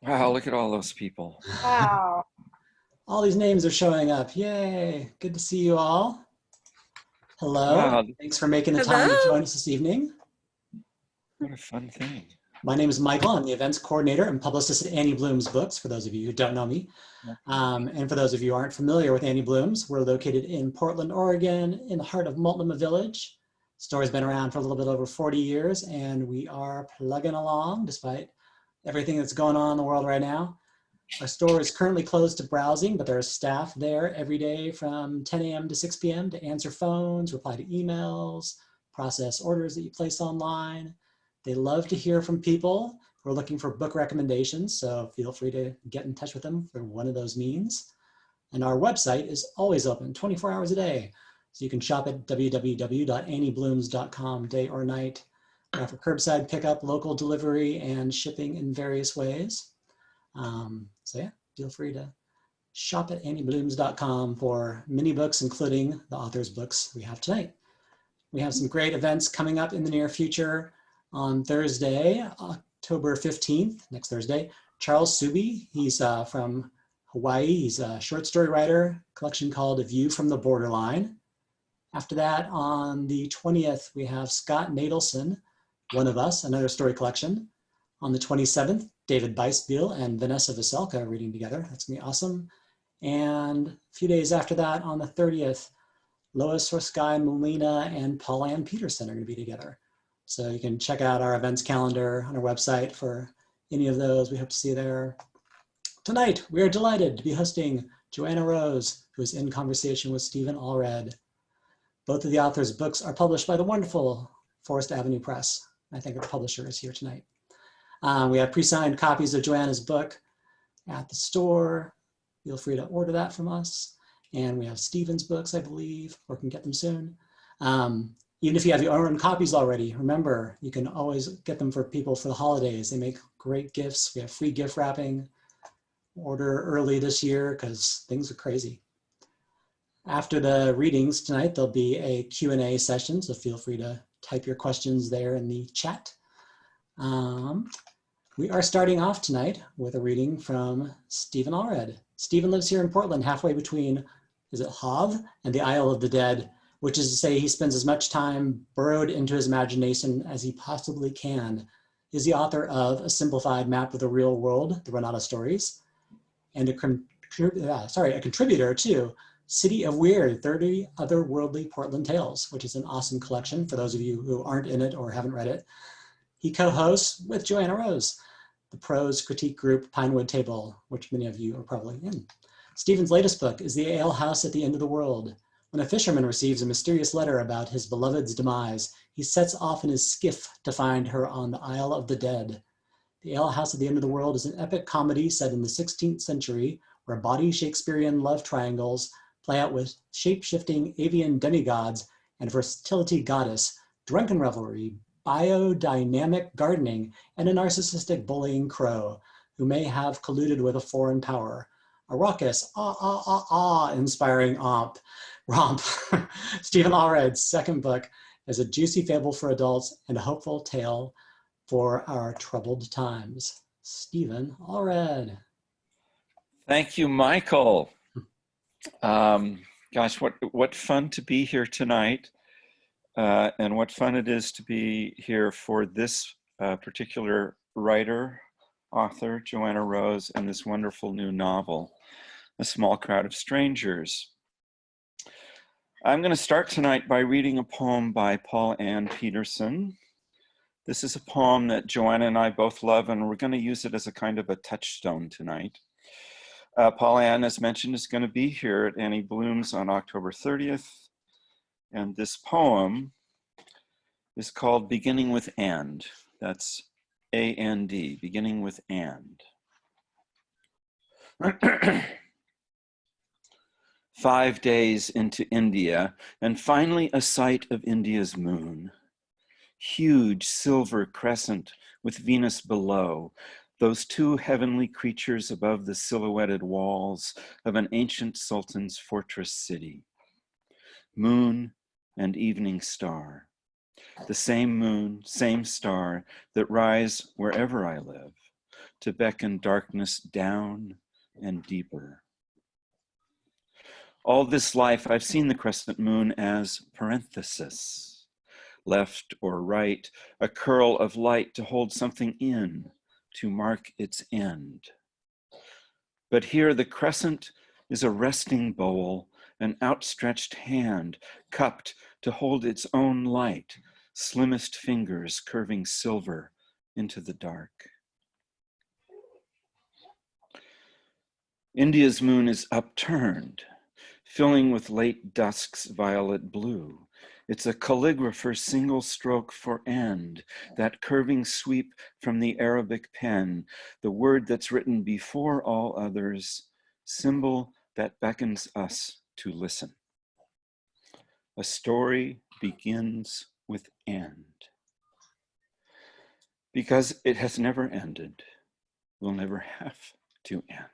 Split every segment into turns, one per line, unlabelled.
Wow, look at all those people.
Wow.
All these names are showing up. Yay. Good to see you all. Hello.
Wow,
Thanks for making the
Hello?
time to join us this evening.
what a fun thing.
My name is Michael. I'm the events coordinator and publicist at Annie Bloom's Books, for those of you who don't know me. And for those of you who aren't familiar with Annie Bloom's, we're located in Portland, Oregon, in the heart of Multnomah Village. The store has been around for a little bit over 40 years, and we are plugging along despite everything that's going on in the world right now. Our store is currently closed to browsing, but there are staff there every day from 10 a.m. to 6 p.m. to answer phones, reply to emails, process orders that you place online. They love to hear from people who are looking for book recommendations, so feel free to get in touch with them for one of those means. And our website is always open 24 hours a day. So you can shop at www.annieblooms.com day or night. We offer curbside pickup, local delivery, and shipping in various ways. So yeah, feel free to shop at annieblooms.com for many books, including the author's books we have tonight. We have some great events coming up in the near future. On Thursday, October 15th, next Thursday, Charles Suby, he's from Hawaii. He's a short story writer, collection called A View from the Borderline. After that, on the 20th, we have Scott Nadelson, One of Us, another story collection. On the 27th, David Beisbiel and Vanessa Veselka reading together. That's gonna be awesome. And a few days after that, on the 30th, Lois Horsky Molina and Pattianne Peterson are gonna be together. So you can check out our events calendar on our website for any of those. We hope to see you there. Tonight, we are delighted to be hosting Joanna Rose, who is in conversation with Stevan Allred. Both of the authors' books are published by the wonderful Forest Avenue Press. I think the publisher is here tonight. We have pre-signed copies of Joanna's book at the store. Feel free to order that from us. And we have Steven's books, I believe, or can get them soon. Even if you have your own copies already, remember, you can always get them for people for the holidays. They make great gifts. We have free gift wrapping. Order early this year because things are crazy. After the readings tonight, there'll be a Q&A session, so feel free to type your questions there in the chat. We are starting off tonight with a reading from Stevan Allred. Stevan lives here in Portland, halfway between, is it Hov and the Isle of the Dead, which is to say he spends as much time burrowed into his imagination as he possibly can. He's the author of A Simplified Map of the Real World, The Run Out of Stories, and a contributor to City of Weird, 30 Otherworldly Portland Tales, which is an awesome collection for those of you who aren't in it or haven't read it. He co-hosts with Joanna Rose, the prose critique group Pinewood Table, which many of you are probably in. Steven's latest book is The Ale House at the End of the World. When a fisherman receives a mysterious letter about his beloved's demise, he sets off in his skiff to find her on the Isle of the Dead. The Ale House at the End of the World is an epic comedy set in the 16th century where bawdy Shakespearean love triangles play out with shape-shifting avian demigods and fertility goddess, drunken revelry, biodynamic gardening, and a narcissistic bullying crow who may have colluded with a foreign power. A raucous, inspiring romp. Stevan Allred's second book is a juicy fable for adults and a hopeful tale for our troubled times. Stevan Allred.
Thank you, Michael. Gosh, what fun to be here tonight. And what fun it is to be here for this particular writer, author, Joanna Rose, and this wonderful new novel, A Small Crowd of Strangers. I'm going to start tonight by reading a poem by Ann Peterson. This is a poem that Joanna and I both love, and we're going to use it as a kind of a touchstone tonight. Ann, as mentioned, is going to be here at Annie Bloom's on October 30th. And this poem is called Beginning with And. That's A-N-D, Beginning with And. 5 days into India, and finally a sight of India's moon. Huge silver crescent with Venus below, those two heavenly creatures above the silhouetted walls of an ancient sultan's fortress city. Moon and evening star, the same moon, same star that rise wherever I live, to beckon darkness down and deeper. All this life, I've seen the crescent moon as parenthesis, left or right, a curl of light to hold something in, to mark its end. But here the crescent is a resting bowl, an outstretched hand, cupped to hold its own light, slimmest fingers curving silver into the dark. India's moon is upturned, filling with late dusk's violet blue. It's a calligrapher's single stroke for end, that curving sweep from the Arabic pen, the word that's written before all others, symbol that beckons us to listen. A story begins with end. Because it has never ended, will never have to end.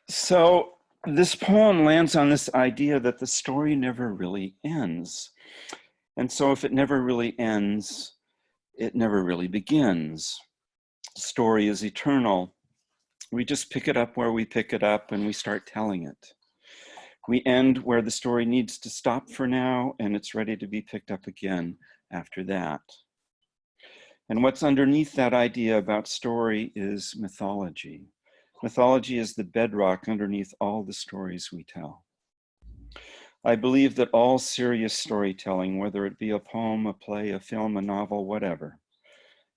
So this poem lands on this idea that the story never really ends. And so if it never really ends, it never really begins. Story is eternal. We just pick it up where we pick it up and we start telling it. We end where the story needs to stop for now and it's ready to be picked up again after that. And what's underneath that idea about story is mythology. Mythology is the bedrock underneath all the stories we tell. I believe that all serious storytelling, whether it be a poem, a play, a film, a novel, whatever,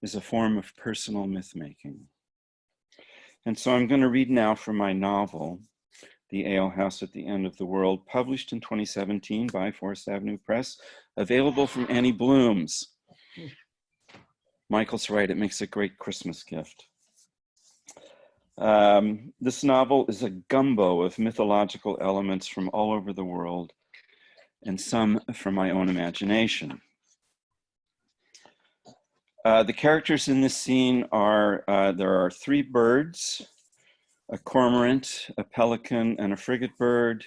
is a form of personal myth-making. And so I'm going to read now from my novel, The Ale House at the End of the World, published in 2017 by Forest Avenue Press, available from Annie Bloom's. Michael's right, it makes a great Christmas gift. This novel is a gumbo of mythological elements from all over the world and some from my own imagination. The characters in this scene are, there are 3 birds, a cormorant, a pelican, and a frigate bird.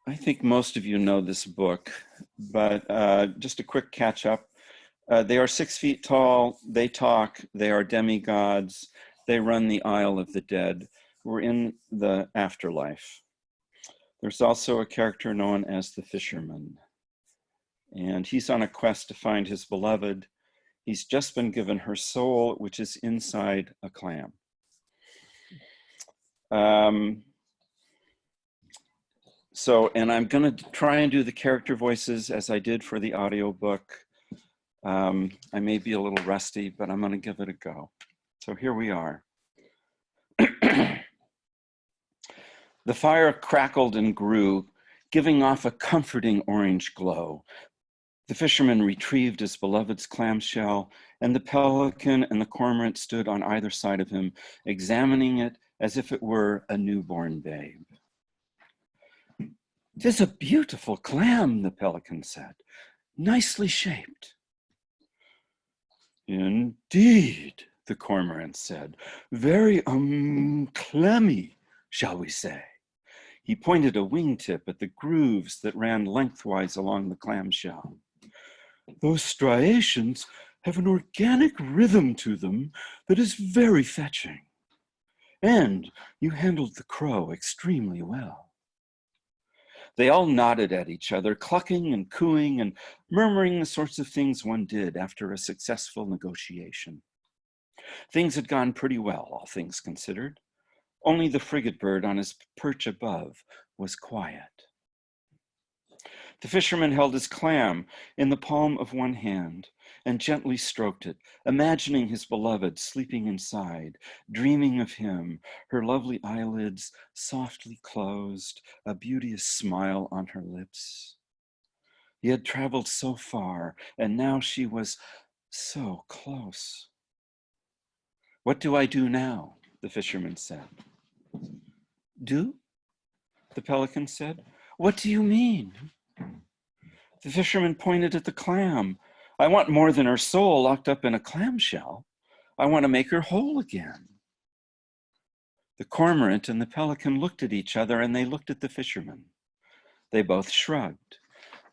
I think most of you know this book, but just a quick catch up. They are 6 feet tall, they talk, they are demigods, they run the Isle of the Dead. We're in the afterlife. There's also a character known as the Fisherman, and he's on a quest to find his beloved. He's just been given her soul, which is inside a clam. And I'm gonna try and do the character voices as I did for the audiobook. I may be a little rusty, but I'm going to give it a go. So here we are. The fire crackled and grew, giving off a comforting orange glow. The fisherman retrieved his beloved's clamshell, and the pelican and the cormorant stood on either side of him, examining it as if it were a newborn babe. "'Tis a beautiful clam," the pelican said, "nicely shaped." "Indeed," the cormorant said, "very clammy, shall we say?" He pointed a wingtip at the grooves that ran lengthwise along the clamshell. "Those striations have an organic rhythm to them that is very fetching. And you handled the crow extremely well." They all nodded at each other, clucking and cooing and murmuring the sorts of things one did after a successful negotiation. Things had gone pretty well, all things considered. Only the frigate bird on his perch above was quiet. The fisherman held his clam in the palm of one hand and gently stroked it, imagining his beloved sleeping inside, dreaming of him, her lovely eyelids softly closed, a beauteous smile on her lips. He had traveled so far, and now she was so close. "What do I do now?" the fisherman said. "Do?" the pelican said. "What do you mean?" The fisherman pointed at the clam. "I want more than her soul locked up in a clamshell. I want to make her whole again." The cormorant and the pelican looked at each other and they looked at the fisherman. They both shrugged.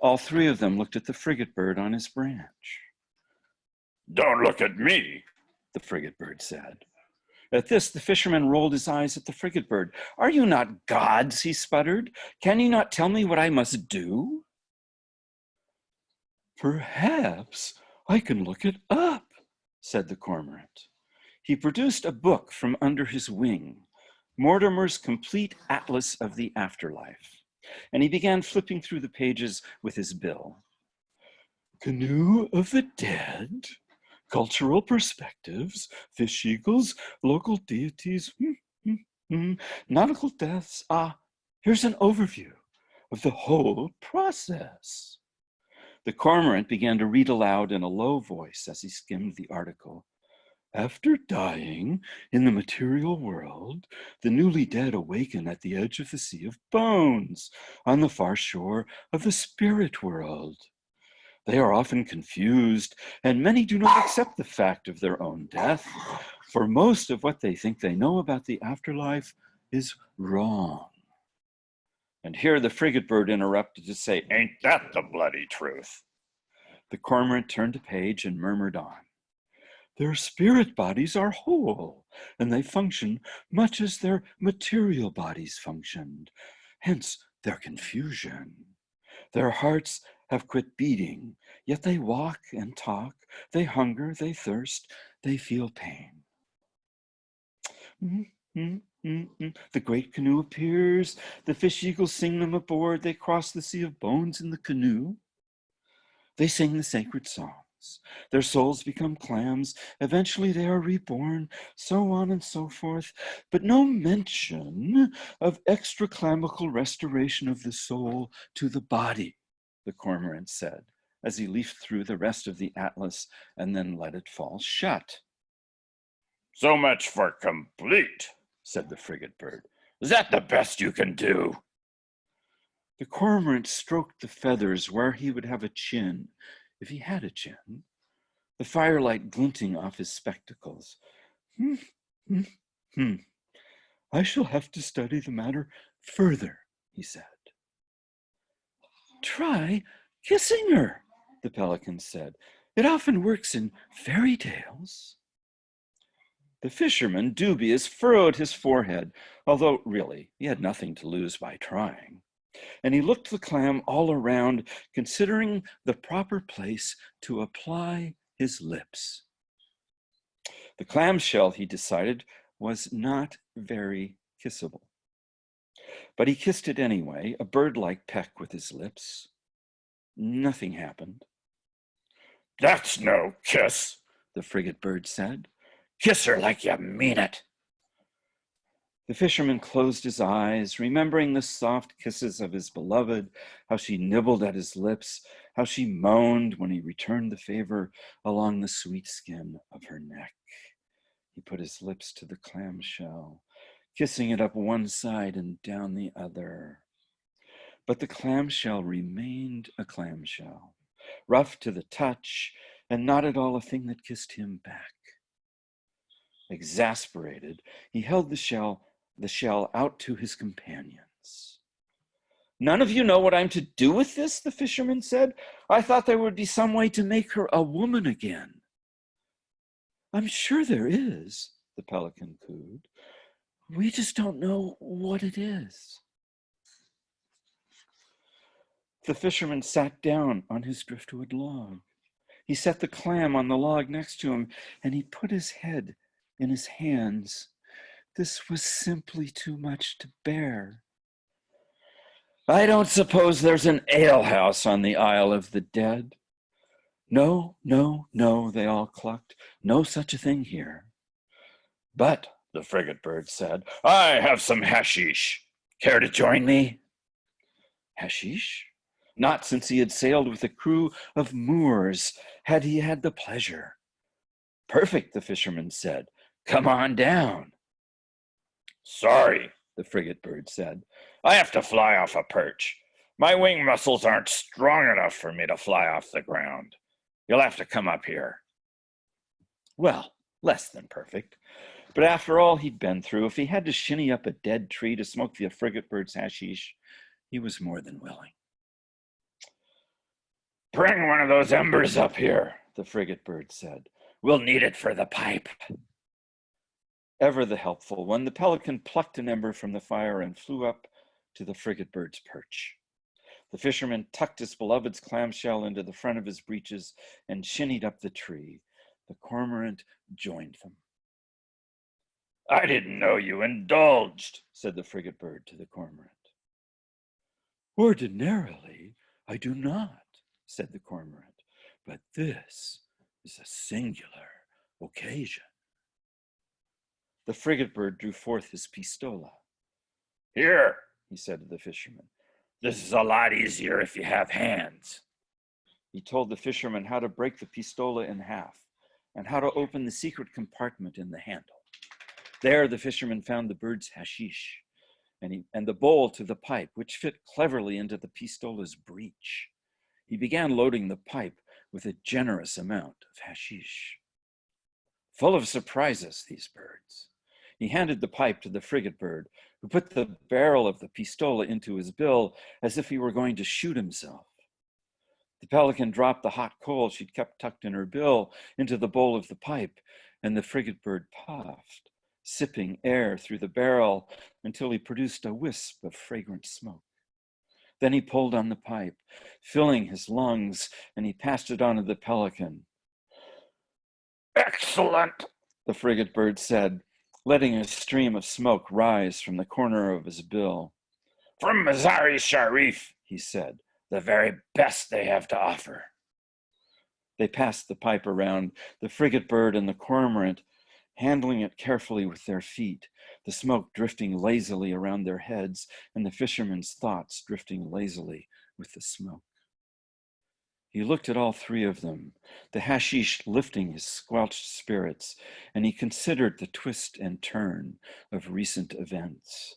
All three of them looked at the frigate bird on his branch. "Don't look at me," the frigate bird said. At this, the fisherman rolled his eyes at the frigate bird. "Are you not gods?" he sputtered. "Can you not tell me what I must do?" "Perhaps I can look it up," said the cormorant. He produced a book from under his wing, Mortimer's Complete Atlas of the Afterlife, and he began flipping through the pages with his bill. "Canoe of the dead, cultural perspectives, fish eagles, local deities, nautical deaths. Here's an overview of the whole process." The cormorant began to read aloud in a low voice as he skimmed the article. "After dying in the material world, the newly dead awaken at the edge of the sea of bones on the far shore of the spirit world. They are often confused, and many do not accept the fact of their own death, for most of what they think they know about the afterlife is wrong." And here the frigate bird interrupted to say, "Ain't that the bloody truth?" The cormorant turned a page and murmured on. "Their spirit bodies are whole, and they function much as their material bodies functioned, hence their confusion. Their hearts have quit beating, yet they walk and talk, they hunger, they thirst, they feel pain. The great canoe appears, the fish eagles sing them aboard, they cross the sea of bones in the canoe. They sing the sacred songs, their souls become clams, eventually they are reborn, so on and so forth, but no mention of extraclamical restoration of the soul to the body," the cormorant said, as he leafed through the rest of the atlas and then let it fall shut. "So much for complete," said the frigate bird. "Is that the best you can do?" The cormorant stroked the feathers where he would have a chin, if he had a chin, the firelight glinting off his spectacles. "I shall have to study the matter further," he said. "Try kissing her," the pelican said. "It often works in fairy tales." The fisherman, dubious, furrowed his forehead, although really he had nothing to lose by trying. And he looked the clam all around, considering the proper place to apply his lips. The clamshell, he decided, was not very kissable. But he kissed it anyway, a bird-like peck with his lips. Nothing happened. "That's no kiss," the frigate bird said. "Kiss her like you mean it." The fisherman closed his eyes, remembering the soft kisses of his beloved, how she nibbled at his lips, how she moaned when he returned the favor along the sweet skin of her neck. He put his lips to the clamshell, kissing it up one side and down the other. But the clamshell remained a clamshell, rough to the touch, and not at all a thing that kissed him back. Exasperated, he held the shell out to his companions. "None of you know what I'm to do with this?" the fisherman said. "I thought there would be some way to make her a woman again." "I'm sure there is," the pelican cooed. "We just don't know what it is." The fisherman sat down on his driftwood log. He set the clam on the log next to him, and he put his head in his hands. This was simply too much to bear. "I don't suppose there's an alehouse on the Isle of the Dead?" No, they all clucked. "No such a thing here." "But," the frigate bird said, "I have some hashish. Care to join me?" Hashish? Not since he had sailed with a crew of Moors had he had the pleasure. "Perfect," the fisherman said. "Come on down." "Sorry," the frigate bird said. "I have to fly off a perch. My wing muscles aren't strong enough for me to fly off the ground. You'll have to come up here." Well, less than perfect. But after all he'd been through, if he had to shinny up a dead tree to smoke the frigate bird's hashish, he was more than willing. Bring one of those embers up here, the frigate bird said. We'll need it for the pipe. Ever the helpful one, the pelican plucked an ember from the fire and flew up to the frigate bird's perch. The fisherman tucked his beloved's clamshell into the front of his breeches and shinnied up the tree. The cormorant joined them. I didn't know you indulged, said the frigate bird to the cormorant. Ordinarily, I do not, said the cormorant, but this is a singular occasion. The frigate bird drew forth his pistola. Here, he said to the fisherman, this is a lot easier if you have hands. He told the fisherman how to break the pistola in half and how to open the secret compartment in the handle. There the fisherman found the bird's hashish and the bowl to the pipe, which fit cleverly into the pistola's breech. He began loading the pipe with a generous amount of hashish. Full of surprises, these birds. He handed the pipe to the frigate bird, who put the barrel of the pistola into his bill as if he were going to shoot himself. The pelican dropped the hot coal she'd kept tucked in her bill into the bowl of the pipe, and the frigate bird puffed, sipping air through the barrel until he produced a wisp of fragrant smoke. Then he pulled on the pipe, filling his lungs, and he passed it on to the pelican. Excellent, the frigate bird said, letting a stream of smoke rise from the corner of his bill. From Mazari Sharif, he said, the very best they have to offer. They passed the pipe around, the frigate bird and the cormorant, handling it carefully with their feet, the smoke drifting lazily around their heads and the fisherman's thoughts drifting lazily with the smoke. He looked at all three of them, the hashish lifting his squelched spirits, and he considered the twist and turn of recent events.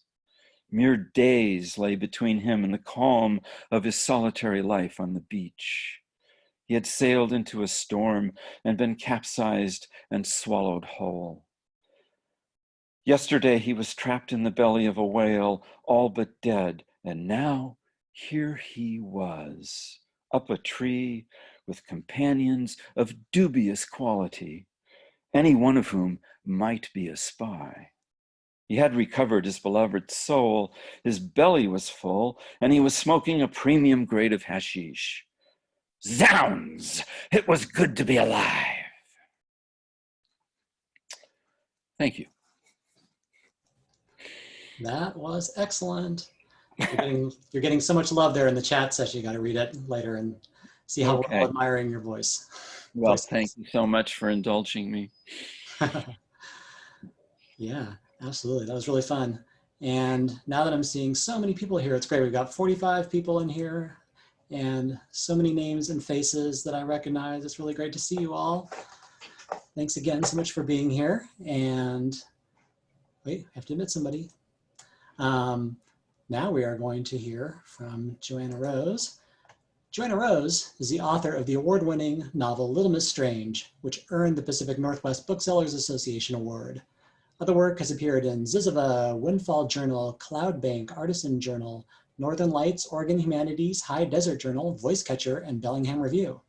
Mere days lay between him and the calm of his solitary life on the beach. He had sailed into a storm and been capsized and swallowed whole. Yesterday he was trapped in the belly of a whale, all but dead, and now here he was, up a tree with companions of dubious quality, any one of whom might be a spy. He had recovered his beloved soul, his belly was full, and he was smoking a premium grade of hashish. Zounds! It was good to be alive. Thank you.
That was excellent. You're getting so much love there in the chat session. You got to read it later and see how we're all admiring your voice.
Well, thank you so much for indulging me.
Yeah, absolutely. That was really fun. And now that I'm seeing so many people here, it's great. We've got 45 people in here and so many names and faces that I recognize. It's really great to see you all. Thanks again so much for being here. And wait, I have to admit somebody. Now we are going to hear from Joanna Rose. Joanna Rose is the author of the award-winning novel Little Miss Strange, which earned the Pacific Northwest Booksellers Association Award. Other work has appeared in Ziziva, Windfall Journal, Cloudbank, Artisan Journal, Northern Lights, Oregon Humanities, High Desert Journal, Voicecatcher, and Bellingham Review.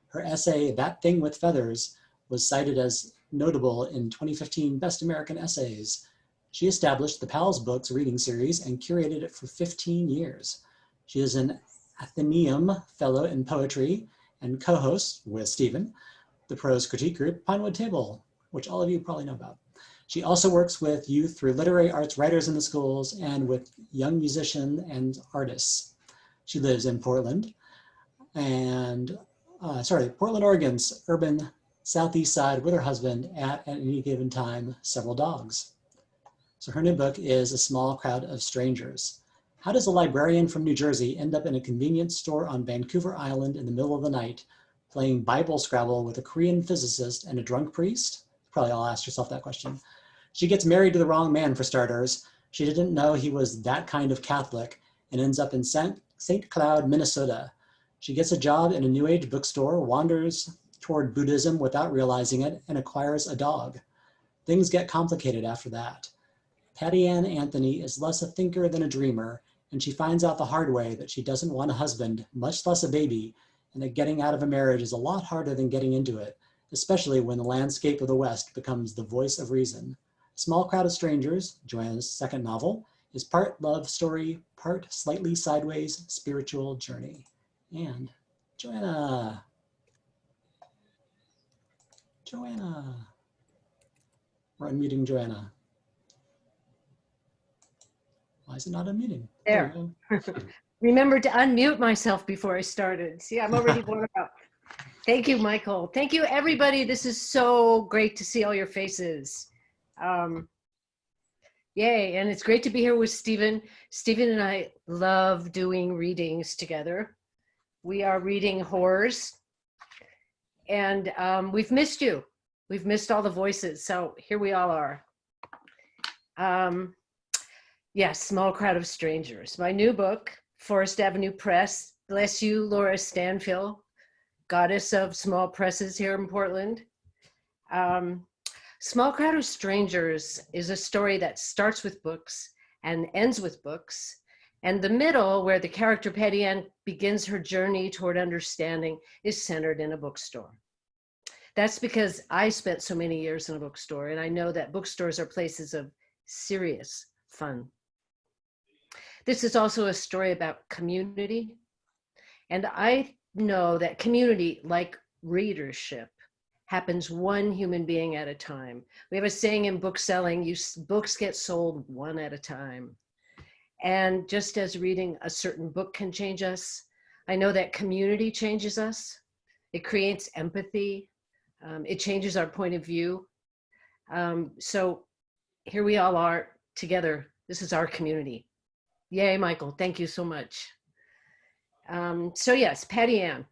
Her essay, That Thing with Feathers, was cited as notable in 2015 Best American Essays. She established the Pals Books reading series and curated it for 15 years. She is an Athenaeum Fellow in Poetry and co-host with Steven, the prose critique group Pinewood Table, which all of you probably know about. She also works with youth through literary arts writers in the schools and with young musicians and artists. She lives in Portland and, Portland, Oregon's urban southeast side with her husband at any given time, several dogs. So her new book is A Small Crowd of Strangers. How does a librarian from New Jersey end up in a convenience store on Vancouver Island in the middle of the night, playing Bible Scrabble with a Korean physicist and a drunk priest? Probably all asked yourself that question. She gets married to the wrong man, for starters. She didn't know he was that kind of Catholic and ends up in St. Cloud, Minnesota. She gets a job in a New Age bookstore, wanders toward Buddhism without realizing it, and acquires a dog. Things get complicated after that. Pattianne Anthony is less a thinker than a dreamer, and she finds out the hard way that she doesn't want a husband, much less a baby, and that getting out of a marriage is a lot harder than getting into it, especially when the landscape of the West becomes the voice of reason. A Small Crowd of Strangers, Joanna's second novel, is part love story, part slightly sideways spiritual journey. And Joanna. We're unmuting Joanna. Why is it not unmuting?
There. Remember to unmute myself before I started. See, I'm already warm up. Thank you, Michael. Thank you, everybody. This is so great to see all your faces. Yay, and it's great to be here with Stevan. Stevan and I love doing readings together. We are reading horrors, and we've missed you. We've missed all the voices, so here we all are. Yes, Small Crowd of Strangers. My new book, Forest Avenue Press. Bless you, Laura Stanfill, goddess of small presses here in Portland. Small Crowd of Strangers is a story that starts with books and ends with books. And the middle, where the character Pattianne begins her journey toward understanding, is centered in a bookstore. That's because I spent so many years in a bookstore, and I know that bookstores are places of serious fun. This is also a story about community. And I know that community, like readership, happens one human being at a time. We have a saying in book selling, books get sold one at a time. And just as reading a certain book can change us, I know that community changes us. It creates empathy. It changes our point of view. So here we all are together. This is our community. Yay, Michael, thank you so much. So yes, Pattianne.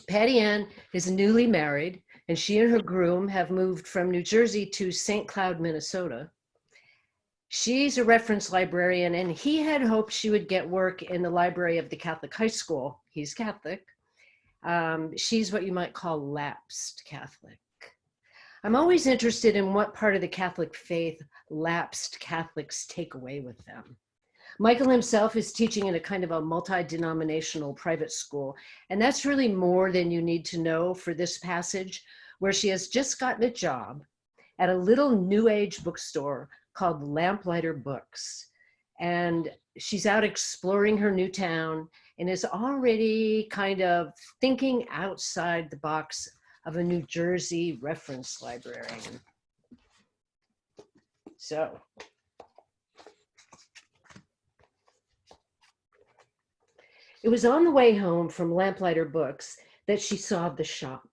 Pattianne is newly married, and she and her groom have moved from New Jersey to St. Cloud, Minnesota. She's a reference librarian, and he had hoped she would get work in the library of the Catholic high school. He's Catholic. She's what you might call lapsed Catholic. I'm always interested in what part of the Catholic faith lapsed Catholics take away with them. Michael himself is teaching in a kind of a multi-denominational private school, and that's really more than you need to know for this passage, where she has just gotten a job at a little new age bookstore called Lamplighter Books. And she's out exploring her new town and is already kind of thinking outside the box of a New Jersey reference librarian. So, it was on the way home from Lamplighter Books that she saw the shop.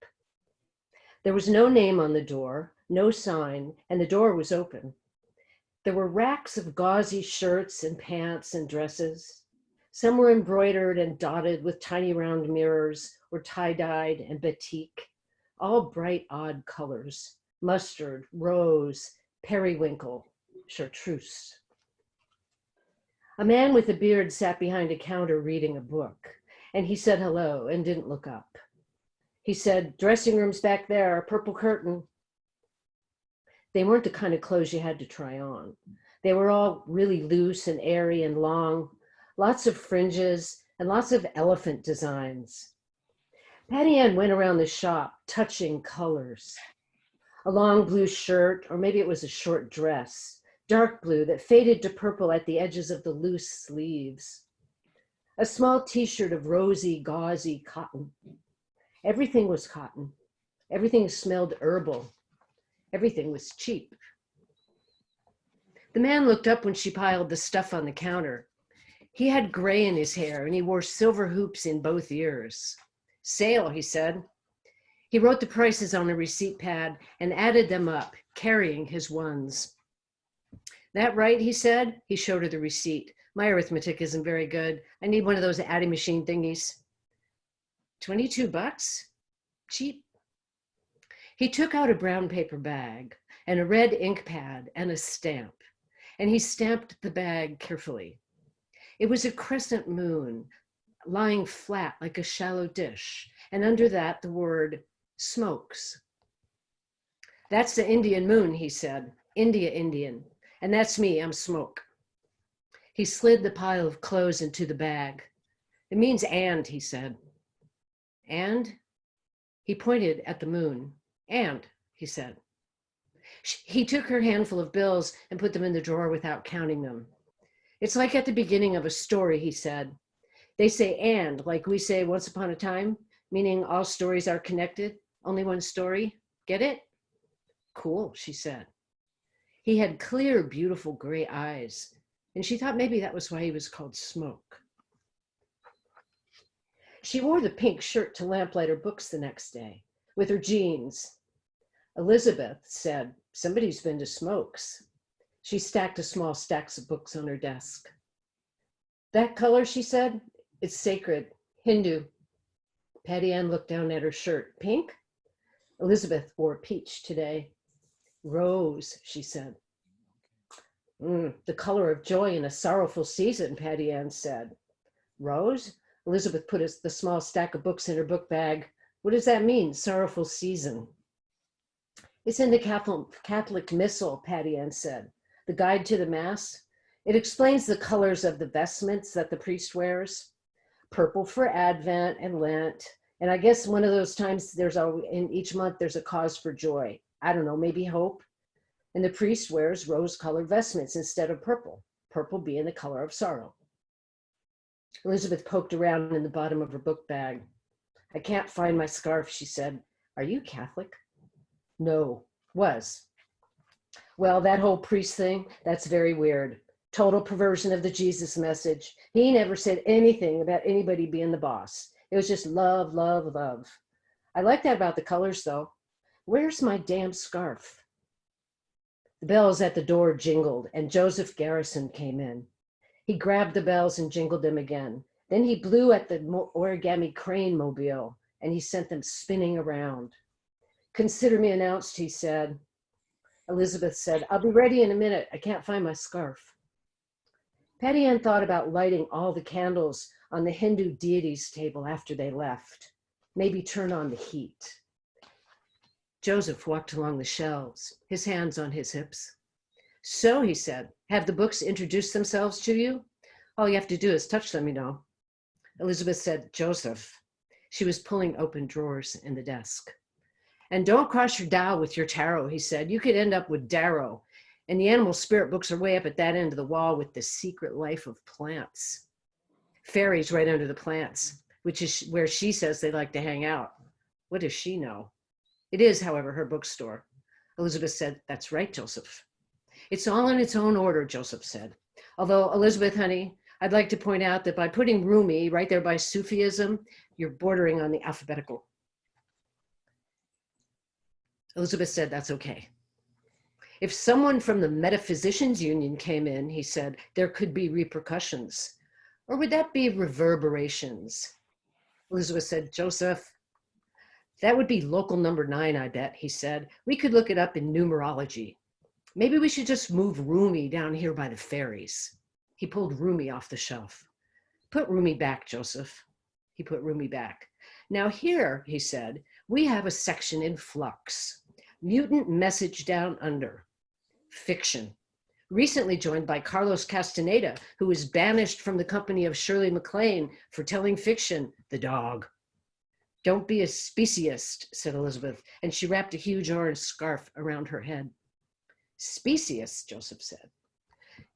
There was no name on the door, no sign, and the door was open. There were racks of gauzy shirts and pants and dresses. Some were embroidered and dotted with tiny round mirrors or tie-dyed and batik, all bright, odd colors: mustard, rose, periwinkle, chartreuse. A man with a beard sat behind a counter reading a book, and he said hello and didn't look up. He said, "Dressing room's back there, purple curtain." They weren't the kind of clothes you had to try on. They were all really loose and airy and long, lots of fringes and lots of elephant designs. Pattianne went around the shop touching colors. A long blue shirt, or maybe it was a short dress, dark blue that faded to purple at the edges of the loose sleeves. A small t-shirt of rosy, gauzy cotton. Everything was cotton. Everything smelled herbal. Everything was cheap. The man looked up when she piled the stuff on the counter. He had gray in his hair and he wore silver hoops in both ears. "Sale," he said. He wrote the prices on a receipt pad and added them up, carrying his ones. "That right?" he said. He showed her the receipt. "My arithmetic isn't very good. I need one of those adding machine thingies." $22? Cheap. He took out a brown paper bag and a red ink pad and a stamp, and he stamped the bag carefully. It was a crescent moon lying flat like a shallow dish, and under that the word smokes. "That's the Indian moon," he said. "India Indian. And that's me, I'm Smoke." He slid the pile of clothes into the bag. "It means and," he said. And he pointed at the moon. And, he said. He took her handful of bills and put them in the drawer without counting them. It's like at the beginning of a story, he said. They say and, like we say once upon a time, meaning all stories are connected, only one story. Get it? Cool, she said. He had clear, beautiful gray eyes, and she thought maybe that was why he was called Smoke. She wore the pink shirt to Lamplighter Books the next day with her jeans. Elizabeth said, somebody's been to Smoke's. She stacked a small stacks of books on her desk. That color, she said, it's sacred, Hindu. Pattianne looked down at her shirt. Pink? Elizabeth wore peach today. Rose, she said. The color of joy in a sorrowful season, Pattianne said. Rose? Elizabeth put the small stack of books in her book bag. What does that mean, sorrowful season? It's in the Catholic Missal, Pattianne said. The Guide to the Mass. It explains the colors of the vestments that the priest wears. Purple for Advent and Lent. And I guess one of those times in each month there's a cause for joy. I don't know, maybe hope. And the priest wears rose-colored vestments instead of purple, purple being the color of sorrow. Elizabeth poked around in the bottom of her book bag. I can't find my scarf, she said. Are you Catholic? No, was. Well, that whole priest thing, that's very weird. Total perversion of the Jesus message. He never said anything about anybody being the boss. It was just love, love, love. I like that about the colors, though. Where's my damn scarf? The bells at the door jingled, and Joseph Garrison came in. He grabbed the bells and jingled them again. Then he blew at the origami crane mobile, and he sent them spinning around. Consider me announced, he said. Elizabeth said, I'll be ready in a minute. I can't find my scarf. Pattianne thought about lighting all the candles on the Hindu deities table after they left. Maybe turn on the heat. Joseph walked along the shelves, his hands on his hips. So, he said, have the books introduced themselves to you? All you have to do is touch them, you know. Elizabeth said, Joseph. She was pulling open drawers in the desk. And don't cross your Tao with your tarot, he said. You could end up with Darrow. And the animal spirit books are way up at that end of the wall with the secret life of plants. Fairies right under the plants, which is where she says they like to hang out. What does she know? It is, however, her bookstore. Elizabeth said, that's right, Joseph. It's all in its own order, Joseph said. Although, Elizabeth, honey, I'd like to point out that by putting Rumi right there by Sufism, you're bordering on the alphabetical. Elizabeth said, that's okay. If someone from the Metaphysicians Union came in, he said, there could be repercussions. Or would that be reverberations? Elizabeth said, Joseph, that would be local number 9, I bet, he said. We could look it up in numerology. Maybe we should just move Rumi down here by the ferries. He pulled Rumi off the shelf. Put Rumi back, Joseph. He put Rumi back. Now here, he said, we have a section in flux. Mutant message down under. Fiction. Recently joined by Carlos Castaneda, who was banished from the company of Shirley MacLaine for telling fiction, The Dog. Don't be a speciesist, said Elizabeth, and she wrapped a huge orange scarf around her head. Speciesist, Joseph said.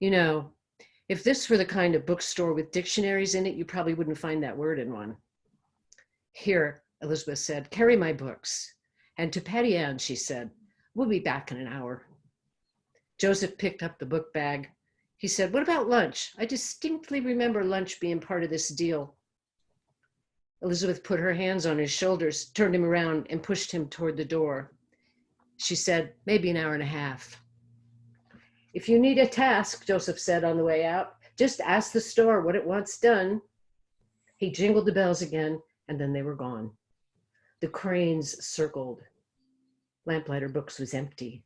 You know, if this were the kind of bookstore with dictionaries in it, you probably wouldn't find that word in one. Here, Elizabeth said, carry my books. And to Pattianne, she said, we'll be back in an hour. Joseph picked up the book bag. He said, what about lunch? I distinctly remember lunch being part of this deal. Elizabeth put her hands on his shoulders, turned him around, and pushed him toward the door. She said, maybe an hour and a half. If you need a task, Joseph said on the way out, just ask the store what it wants done. He jingled the bells again, and then they were gone. The cranes circled. Lamplighter Books was empty.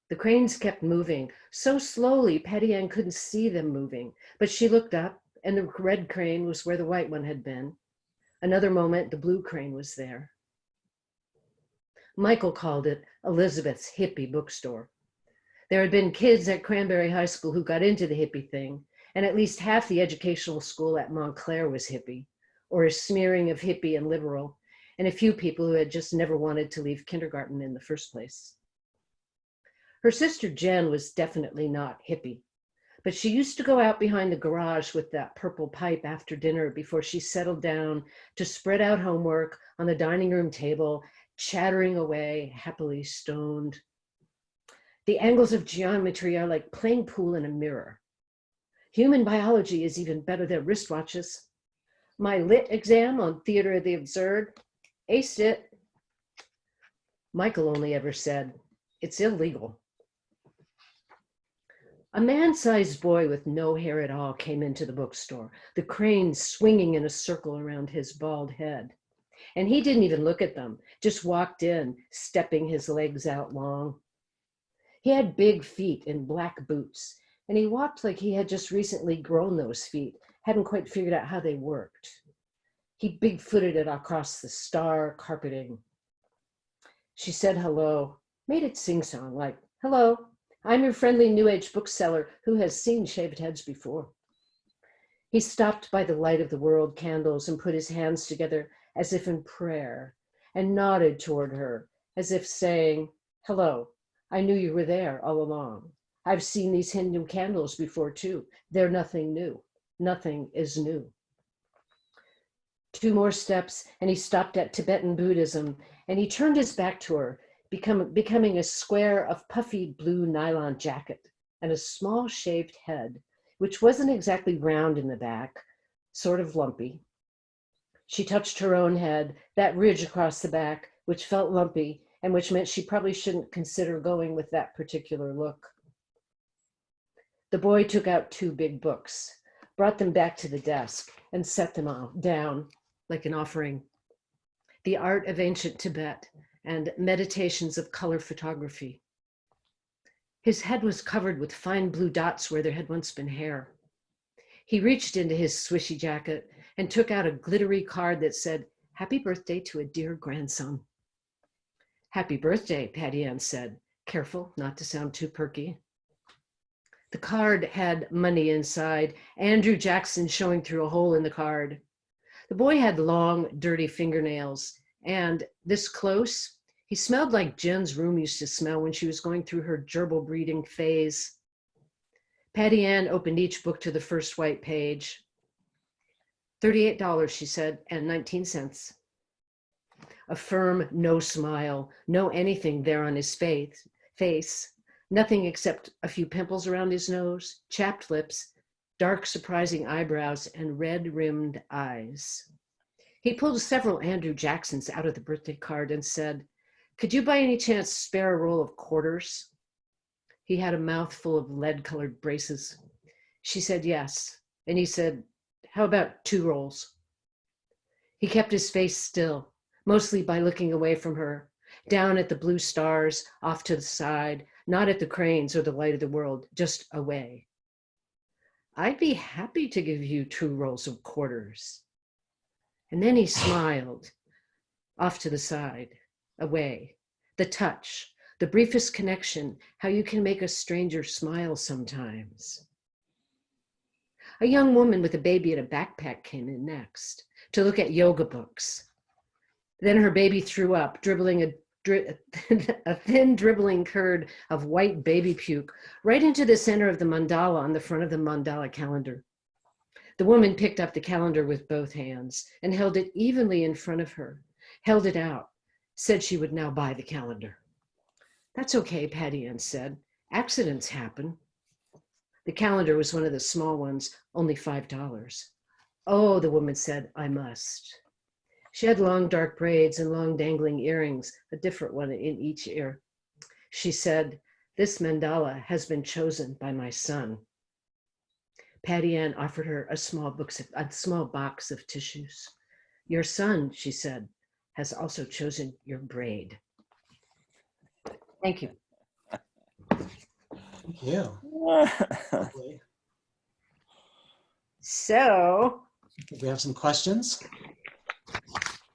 The cranes kept moving, so slowly Pattianne couldn't see them moving, but she looked up, and the red crane was where the white one had been. Another moment, the blue crane was there. Michael called it Elizabeth's hippie bookstore. There had been kids at Cranberry High School who got into the hippie thing, and at least half the educational school at Montclair was hippie, or a smearing of hippie and liberal, and a few people who had just never wanted to leave kindergarten in the first place. Her sister Jen was definitely not hippie, but she used to go out behind the garage with that purple pipe after dinner before she settled down to spread out homework on the dining room table, chattering away, happily stoned. The angles of geometry are like playing pool in a mirror. Human biology is even better than wristwatches. My lit exam on Theater of the Absurd, aced it. Michael only ever said, it's illegal. A man-sized boy with no hair at all came into the bookstore, the crane swinging in a circle around his bald head. And he didn't even look at them, just walked in, stepping his legs out long. He had big feet in black boots, and he walked like he had just recently grown those feet, hadn't quite figured out how they worked. He big-footed it across the star carpeting. She said hello, made it sing-song, like, hello, I'm your friendly New Age bookseller who has seen shaved heads before. He stopped by the light of the world candles and put his hands together as if in prayer and nodded toward her as if saying, hello, I knew you were there all along. I've seen these Hindu candles before too. They're nothing new. Nothing is new. 2 more steps and he stopped at Tibetan Buddhism and he turned his back to her, becoming a square of puffy blue nylon jacket and a small shaved head, which wasn't exactly round in the back, sort of lumpy. She touched her own head, that ridge across the back, which felt lumpy and which meant she probably shouldn't consider going with that particular look. The boy took out 2 big books, brought them back to the desk and set them down like an offering. The Art of Ancient Tibet and Meditations of Color Photography. His head was covered with fine blue dots where there had once been hair. He reached into his swishy jacket and took out a glittery card that said, happy birthday to a dear grandson. Happy birthday, Pattianne said, careful not to sound too perky. The card had money inside, Andrew Jackson showing through a hole in the card. The boy had long, dirty fingernails, and this close, he smelled like Jen's room used to smell when she was going through her gerbil breeding phase. Pattianne opened each book to the first white page. $38, she said, and 19 cents. A firm no smile, no anything there on his face, nothing except a few pimples around his nose, chapped lips, dark surprising eyebrows, and red-rimmed eyes. He pulled several Andrew Jacksons out of the birthday card and said, could you by any chance spare a roll of quarters? He had a mouthful of lead-colored braces. She said yes, and he said, how about 2 rolls? He kept his face still, mostly by looking away from her, down at the blue stars, off to the side, not at the cranes or the light of the world, just away. I'd be happy to give you 2 rolls of quarters. And then he smiled, off to the side, away. The touch, the briefest connection, how you can make a stranger smile sometimes. A young woman with a baby in a backpack came in next to look at yoga books. Then her baby threw up, dribbling a thin dribbling curd of white baby puke right into the center of the mandala on the front of the mandala calendar. The woman picked up the calendar with both hands and held it evenly in front of her, held it out, said she would now buy the calendar. That's okay, Pattianne said. Accidents happen. The calendar was one of the small ones, only $5. Oh, the woman said, I must. She had long dark braids and long dangling earrings, a different one in each ear. She said, this mandala has been chosen by my son. Pattianne offered her a small box of tissues. Your son, she said, has also chosen your braid. Thank you.
Thank you. Lovely.
So,
We have some questions.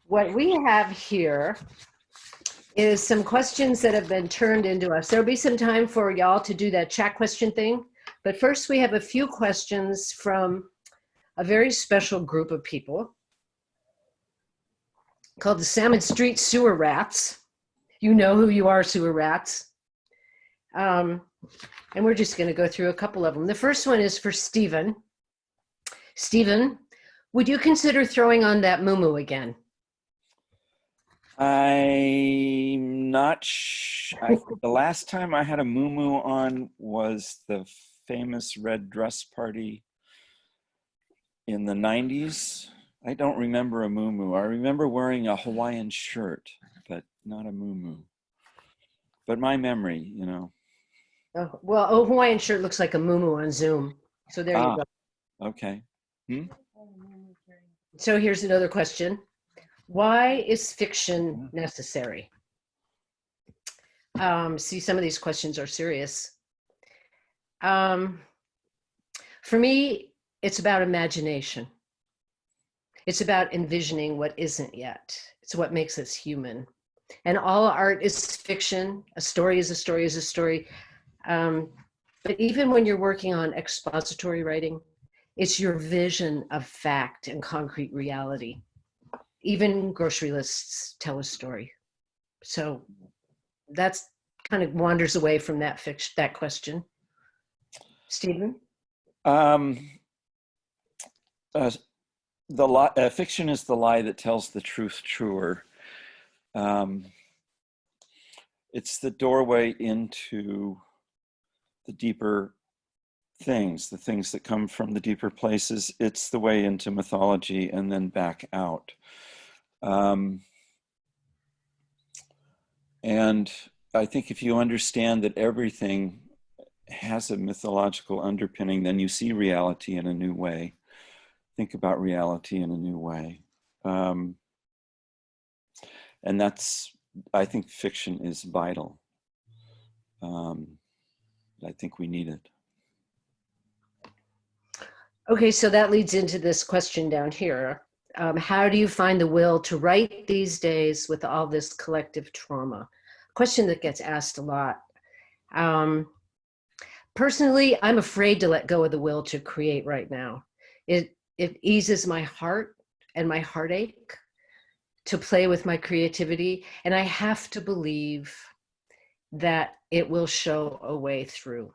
what we have here is some questions that have been turned into us. There'll be some time for y'all to do that chat question thing. But first, we have a few questions from a very special group of people. called The Salmon Street Sewer Rats. You know who you are, sewer rats. And we're just going to go through a couple of them. The first one is for Stevan. Stevan, would you consider throwing on that muumuu again?
I'm not the last time I had a muumuu on was the famous red dress party in the 90s. I don't remember a muumuu. I remember wearing a Hawaiian shirt, but not a muumuu. But my memory, you know.
Oh, well, a Hawaiian shirt looks like a muumuu on Zoom. So there you go.
Okay.
So here's another question. Why is fiction necessary? See, some of these questions are serious. For me, it's about imagination. It's about envisioning what isn't yet. It's what makes us human. And all art is fiction. A story is a story is a story. But even when you're working on expository writing, it's your vision of fact and concrete reality. Even grocery lists tell a story. So that's kind of wanders away from that question. Stevan?
Fiction is the lie that tells the truth truer. It's the doorway into the deeper things, the things that come from the deeper places. It's the way into mythology and then back out. And I think if you understand that everything has a mythological underpinning, then you see reality in a new way. Think about reality in a new way. And that's, I think fiction is vital. I think we need it.
Okay, so that leads into this question down here. How do you find the will to write these days with all this collective trauma? A question that gets asked a lot. Personally, I'm afraid to let go of the will to create right now. It eases my heart and my heartache to play with my creativity, and I have to believe that it will show a way through.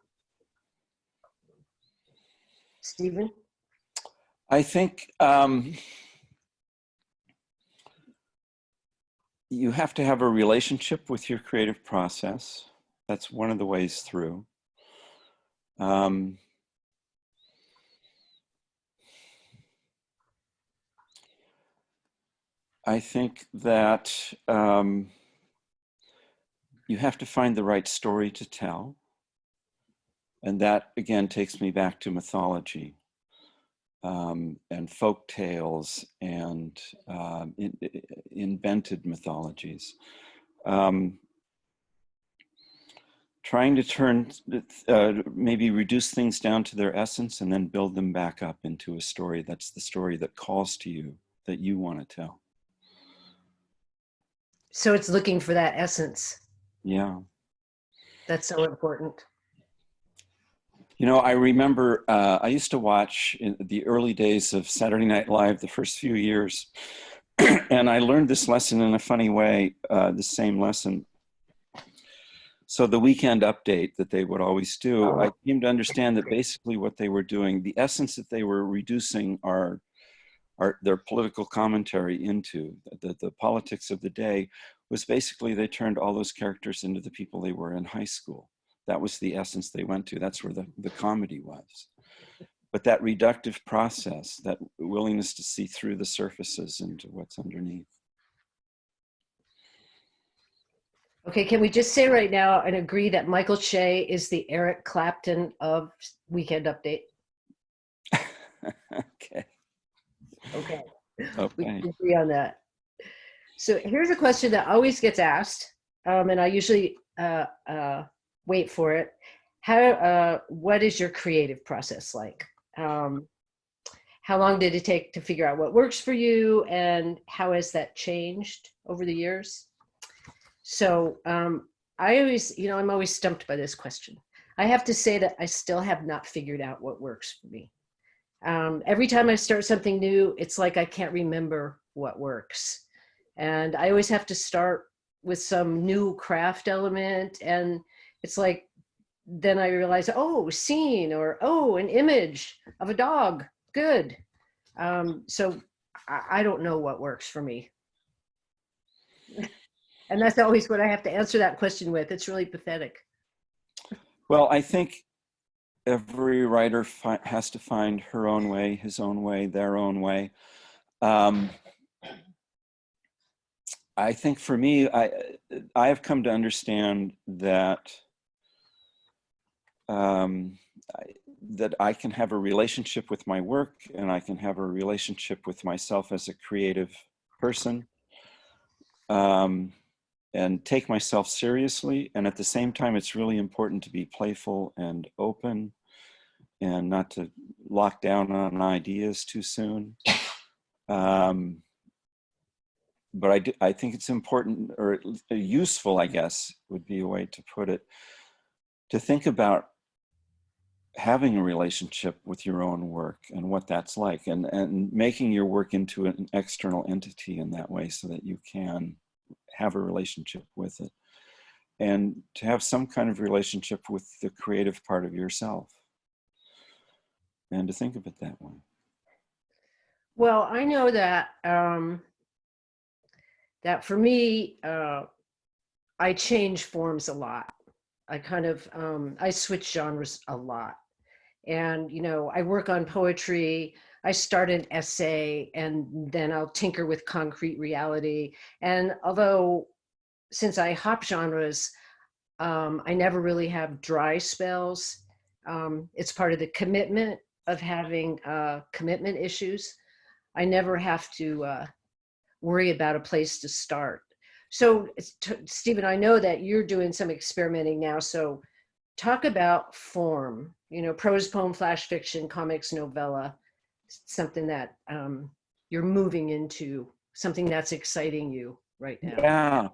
Stevan?
I think you have to have a relationship with your creative process. That's one of the ways through. I think that you have to find the right story to tell. And that, again, takes me back to mythology and folk tales and invented mythologies. Trying to turn, maybe reduce things down to their essence and then build them back up into a story that's the story that calls to you, that you want to tell.
So it's looking for that essence.
Yeah.
That's so important.
You know, I remember I used to watch in the early days of Saturday Night Live, the first few years, and I learned this lesson in a funny way, the same lesson. So the weekend update that they would always do, I came to understand that basically what they were doing, the essence that they were reducing their political commentary into, the politics of the day, was basically they turned all those characters into the people they were in high school. That was the essence they went to. That's where the comedy was. But that reductive process, that willingness to see through the surfaces into what's underneath.
Okay, can we just say right now and agree that Michael Che is the Eric Clapton of Weekend Update?
Okay.
Okay.
Okay.
We can agree on that. So here's a question that always gets asked, and I usually wait for it. What is your creative process like? How long did it take to figure out what works for you, and how has that changed over the years? So I always, I'm always stumped by this question. I have to say that I still have not figured out what works for me. Every time I start something new, it's like I can't remember what works. And I always have to start with some new craft element. And it's like, then I realize, oh, scene, or oh, an image of a dog. Good. So I don't know what works for me. And that's always what I have to answer that question with. It's really pathetic.
Well, I think every writer has to find her own way, his own way, their own way. I think for me, I have come to understand that that I can have a relationship with my work, and I can have a relationship with myself as a creative person, and take myself seriously. And at the same time, it's really important to be playful and open, and not to lock down on ideas too soon. But I think it's important, or useful, I guess, would be a way to put it, to think about having a relationship with your own work and what that's like, and making your work into an external entity in that way, so that you can have a relationship with it, and to have some kind of relationship with the creative part of yourself, and to think of it that way.
Well, I know that that for me, I change forms a lot. I kind of, I switch genres a lot. And, you know, I work on poetry. I start an essay, and then I'll tinker with concrete reality. And although, since I hop genres, I never really have dry spells. It's part of the commitment of having commitment issues. I never have to worry about a place to start. So, Stevan, I know that you're doing some experimenting now. So talk about form, you know, prose, poem, flash fiction, comics, novella, something that you're moving into, something that's exciting you right now.
Yeah.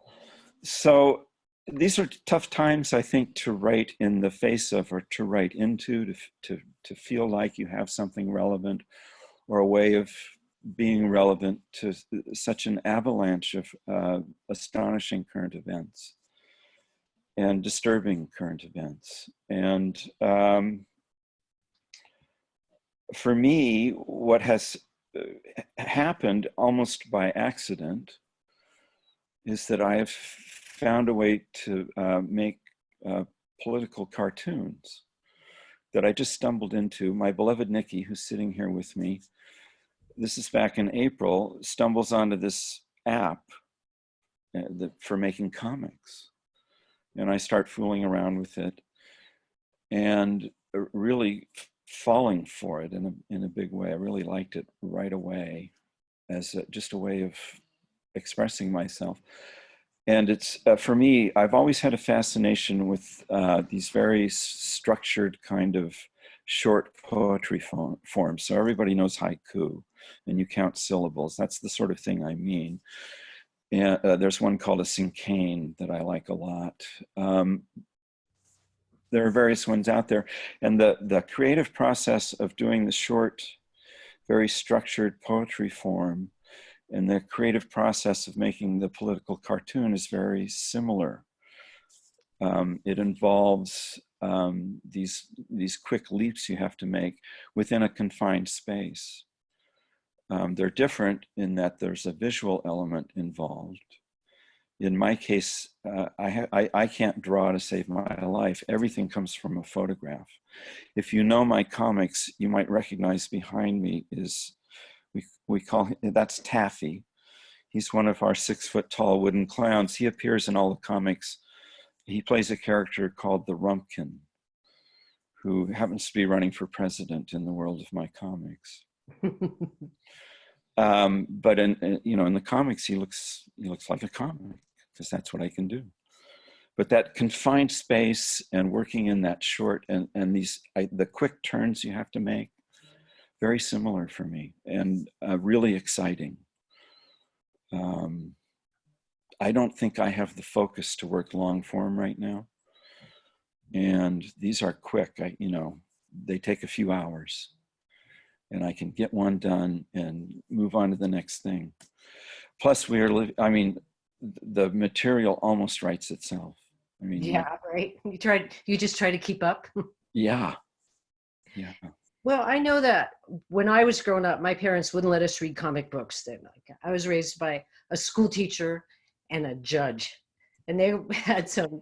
So these are tough times, I think, to write in the face of, or to write into, to feel like you have something relevant, or a way of being relevant to such an avalanche of astonishing current events and disturbing current events. And for me, what has happened almost by accident is that I have found a way to make political cartoons that I just stumbled into. My beloved Nikki, who's sitting here with me, this is back in April, stumbles onto this app for making comics. And I start fooling around with it, and really falling for it in a big way. I really liked it right away as just a way of expressing myself. And it's, for me, I've always had a fascination with these very structured kind of short poetry forms. So everybody knows haiku, and you count syllables. That's the sort of thing I mean. And there's one called a cinquain that I like a lot. There are various ones out there. And the creative process of doing the short, very structured poetry form, and the creative process of making the political cartoon is very similar. It involves these quick leaps you have to make within a confined space. They're different in that there's a visual element involved. In my case, I can't draw to save my life. Everything comes from a photograph. If you know my comics, you might recognize behind me is, we call him, that's Taffy. He's one of our 6-foot-tall wooden clowns. He appears in all the comics. He plays a character called the Rumpkin, who happens to be running for president in the world of my comics. But in the comics, he looks like a comic, because that's what I can do. But that confined space and working in that short and the quick turns you have to make, very similar for me, and really exciting. I don't think I have the focus to work long form right now. And these are quick, they take a few hours, and I can get one done and move on to the next thing. Plus I mean, the material almost writes itself. I mean,
Yeah, right. You just try to keep up.
yeah. Yeah.
Well, I know that when I was growing up, my parents wouldn't let us read comic books. I was raised by a school teacher and a judge, and they had some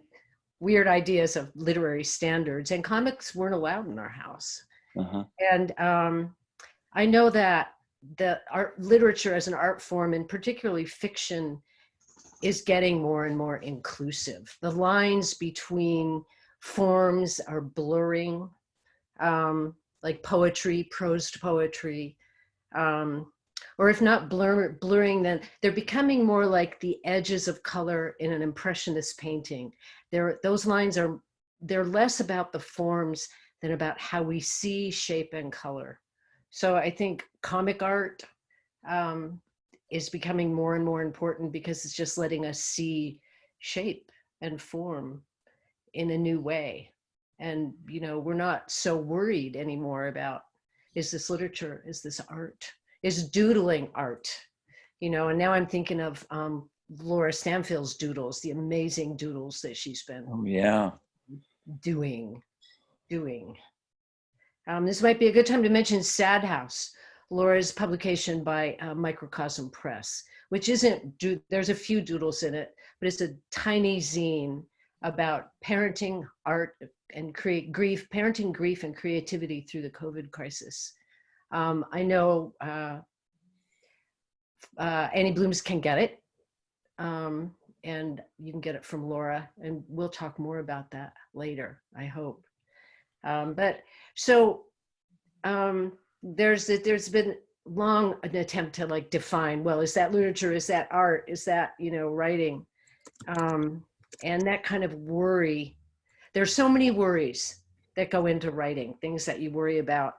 weird ideas of literary standards, and comics weren't allowed in our house.
Uh-huh.
And I know that the art literature as an art form, and particularly fiction, is getting more and more inclusive. The lines between forms are blurring, like poetry, prosed poetry, or if not blurring, then they're becoming more like the edges of color in an impressionist painting. Those lines they're less about the forms than about how we see shape and color. So I think comic art is becoming more and more important because it's just letting us see shape and form in a new way. And, you know, we're not so worried anymore about, is this literature? Is this art? Is doodling art? You know, and now I'm thinking of Laura Stanfield's doodles, the amazing doodles that she's been doing. This might be a good time to mention Sad House, Laura's publication by Microcosm Press, which there's a few doodles in it, but it's a tiny zine about parenting, art, and parenting grief and creativity through the COVID crisis. I know Annie Blooms can get it, and you can get it from Laura, and we'll talk more about that later, I hope. There's been long an attempt to like define, well, is that literature, is that art, is that, you know, writing, and that kind of worry. There's so many worries that go into writing, things that you worry about.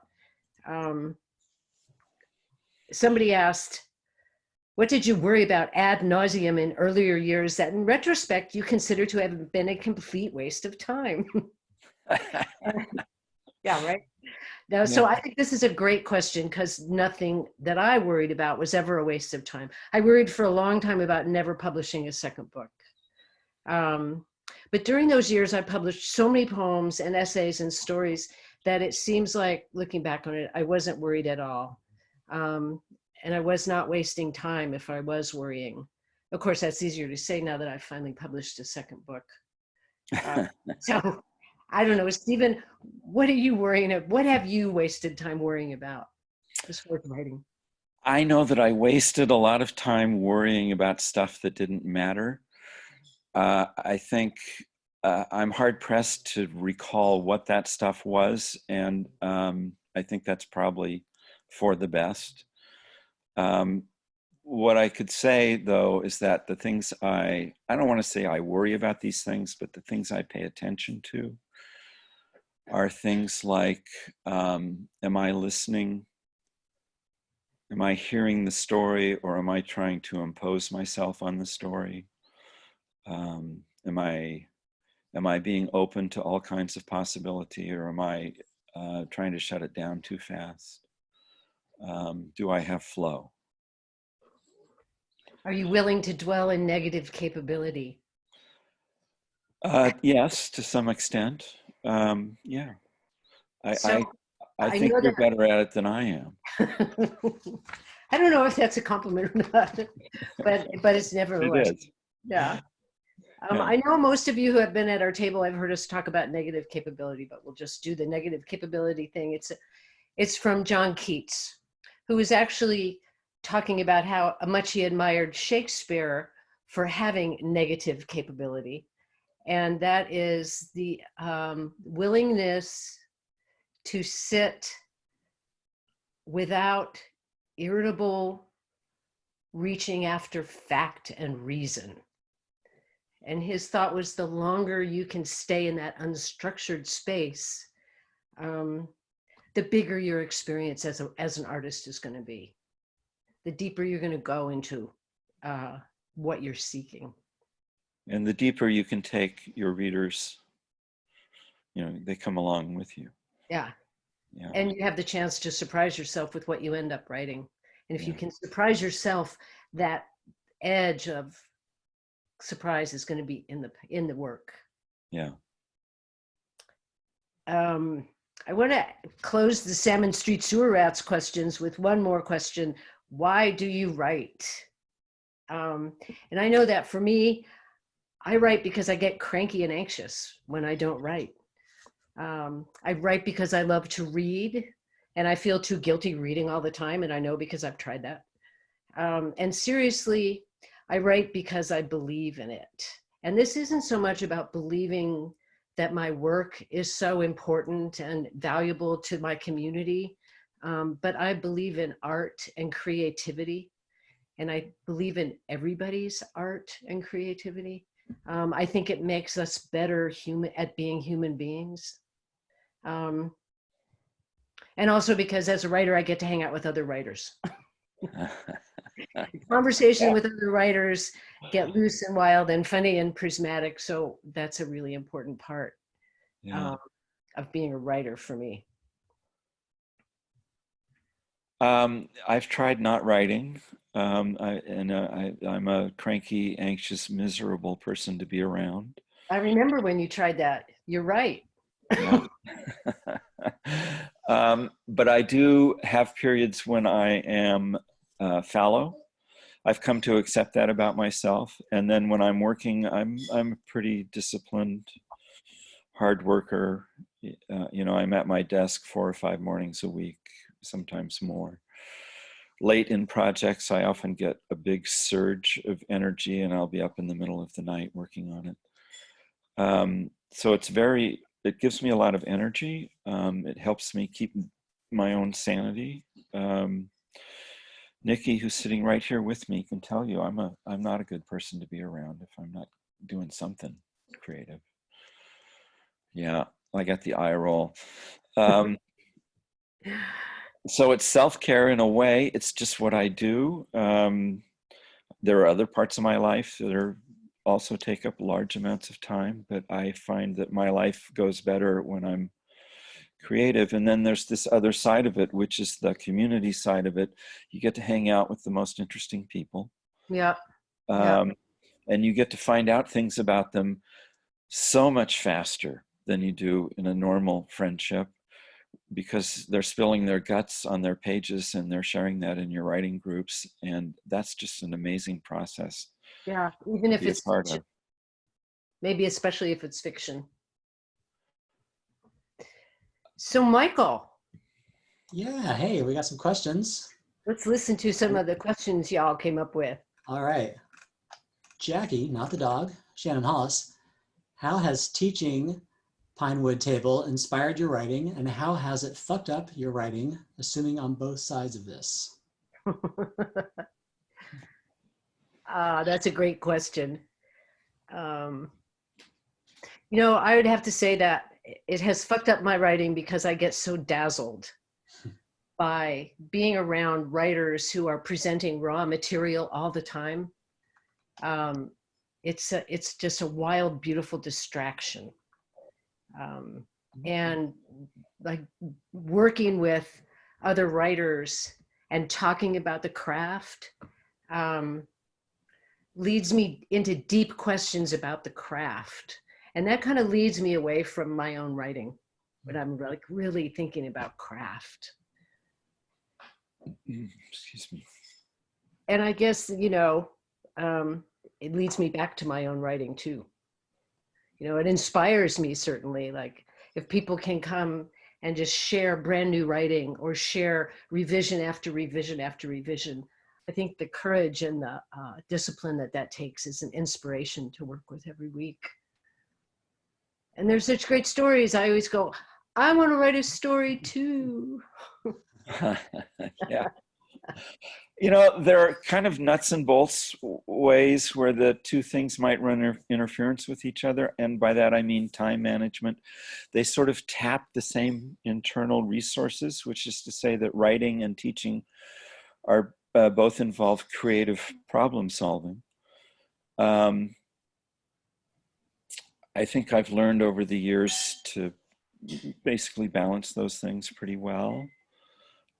Somebody asked, what did you worry about ad nauseum in earlier years that in retrospect you consider to have been a complete waste of time? Yeah, right. Now, so I think this is a great question because nothing that I worried about was ever a waste of time. I worried for a long time about never publishing a second book. But during those years, I published so many poems and essays and stories that it seems like, looking back on it, I wasn't worried at all. And I was not wasting time if I was worrying. Of course, that's easier to say now that I've finally published a second book. So I don't know, Stevan, what are you worrying about? What have you wasted time worrying about as far as writing?
I know that I wasted a lot of time worrying about stuff that didn't matter. I think I'm hard pressed to recall what that stuff was, and I think that's probably for the best. What I could say, though, is that the things I don't want to say I worry about these things, but the things I pay attention to are things like, am I listening? Am I hearing the story, or am I trying to impose myself on the story? Am I being open to all kinds of possibility, or am I trying to shut it down too fast? Do I have flow?
Are you willing to dwell in negative capability?
Yes, to some extent. Yeah. I think
know
you're better at it than I am.
I don't know if that's a compliment or not, but it's nevertheless.
It is.
Yeah. I know most of you who have been at our table have heard us talk about negative capability, but we'll just do the negative capability thing. It's from John Keats, who was actually talking about how much he admired Shakespeare for having negative capability. And that is the willingness to sit without irritable reaching after fact and reason. And his thought was, the longer you can stay in that unstructured space, the bigger your experience as an artist is going to be. The deeper you're going to go into what you're seeking.
And the deeper you can take your readers, you know, they come along with you.
Yeah.
Yeah.
And you have the chance to surprise yourself with what you end up writing. And if you can surprise yourself that edge of surprise is going to be in the work.
Yeah.
I want to close the Salmon Street Sewer Rats questions with one more question. Why do you write? And I know that for me, I write because I get cranky and anxious when I don't write. I write because I love to read, and I feel too guilty reading all the time, and I know because I've tried that. And seriously, I write because I believe in it. And this isn't so much about believing that my work is so important and valuable to my community, but I believe in art and creativity, and I believe in everybody's art and creativity. I think it makes us better at being human beings. And also because as a writer, I get to hang out with other writers. Conversation with other writers get loose and wild and funny and prismatic. So that's a really important part of being a writer for me.
I've tried not writing. I'm a cranky, anxious, miserable person to be around.
I remember when you tried that. You're right.
Yeah. But I do have periods when I am fallow. I've come to accept that about myself. And then when I'm working, I'm a pretty disciplined, hard worker. I'm at my desk 4 or 5 mornings a week, sometimes more. Late in projects, I often get a big surge of energy, and I'll be up in the middle of the night working on it. So it gives me a lot of energy. It helps me keep my own sanity. Nikki, who's sitting right here with me, can tell you I'm not a good person to be around if I'm not doing something creative. Yeah, I got the eye roll. So it's self-care in a way. It's just what I do. There are other parts of my life that also take up large amounts of time, but I find that my life goes better when I'm creative. And then there's this other side of it, which is the community side of it. You get to hang out with the most interesting people.
Yeah.
And you get to find out things about them so much faster than you do in a normal friendship, because they're spilling their guts on their pages and they're sharing that in your writing groups. And that's just an amazing process.
Yeah, even if it's fiction. Maybe especially if it's fiction. So Michael.
Yeah, hey, we got some questions.
Let's listen to some of the questions y'all came up with.
All right. Jackie, not the dog, Shannon Hollis, how has teaching Pinewood Table inspired your writing, and how has it fucked up your writing, assuming on both sides of this?
That's a great question. I would have to say that it has fucked up my writing because I get so dazzled by being around writers who are presenting raw material all the time. It's just a wild, beautiful distraction. And like working with other writers and talking about the craft leads me into deep questions about the craft. And that kind of leads me away from my own writing when I'm like really thinking about craft.
Excuse me.
And I guess, it leads me back to my own writing too. It inspires me certainly. Like if people can come and just share brand new writing or share revision after revision after revision, I think the courage and the discipline that takes is an inspiration to work with every week. And there's such great stories. I always go, I want to write a story too.
Yeah. There are kind of nuts and bolts ways where the two things might run interference with each other. And by that, I mean time management. They sort of tap the same internal resources, which is to say that writing and teaching are both involve creative problem solving. I think I've learned over the years to basically balance those things pretty well.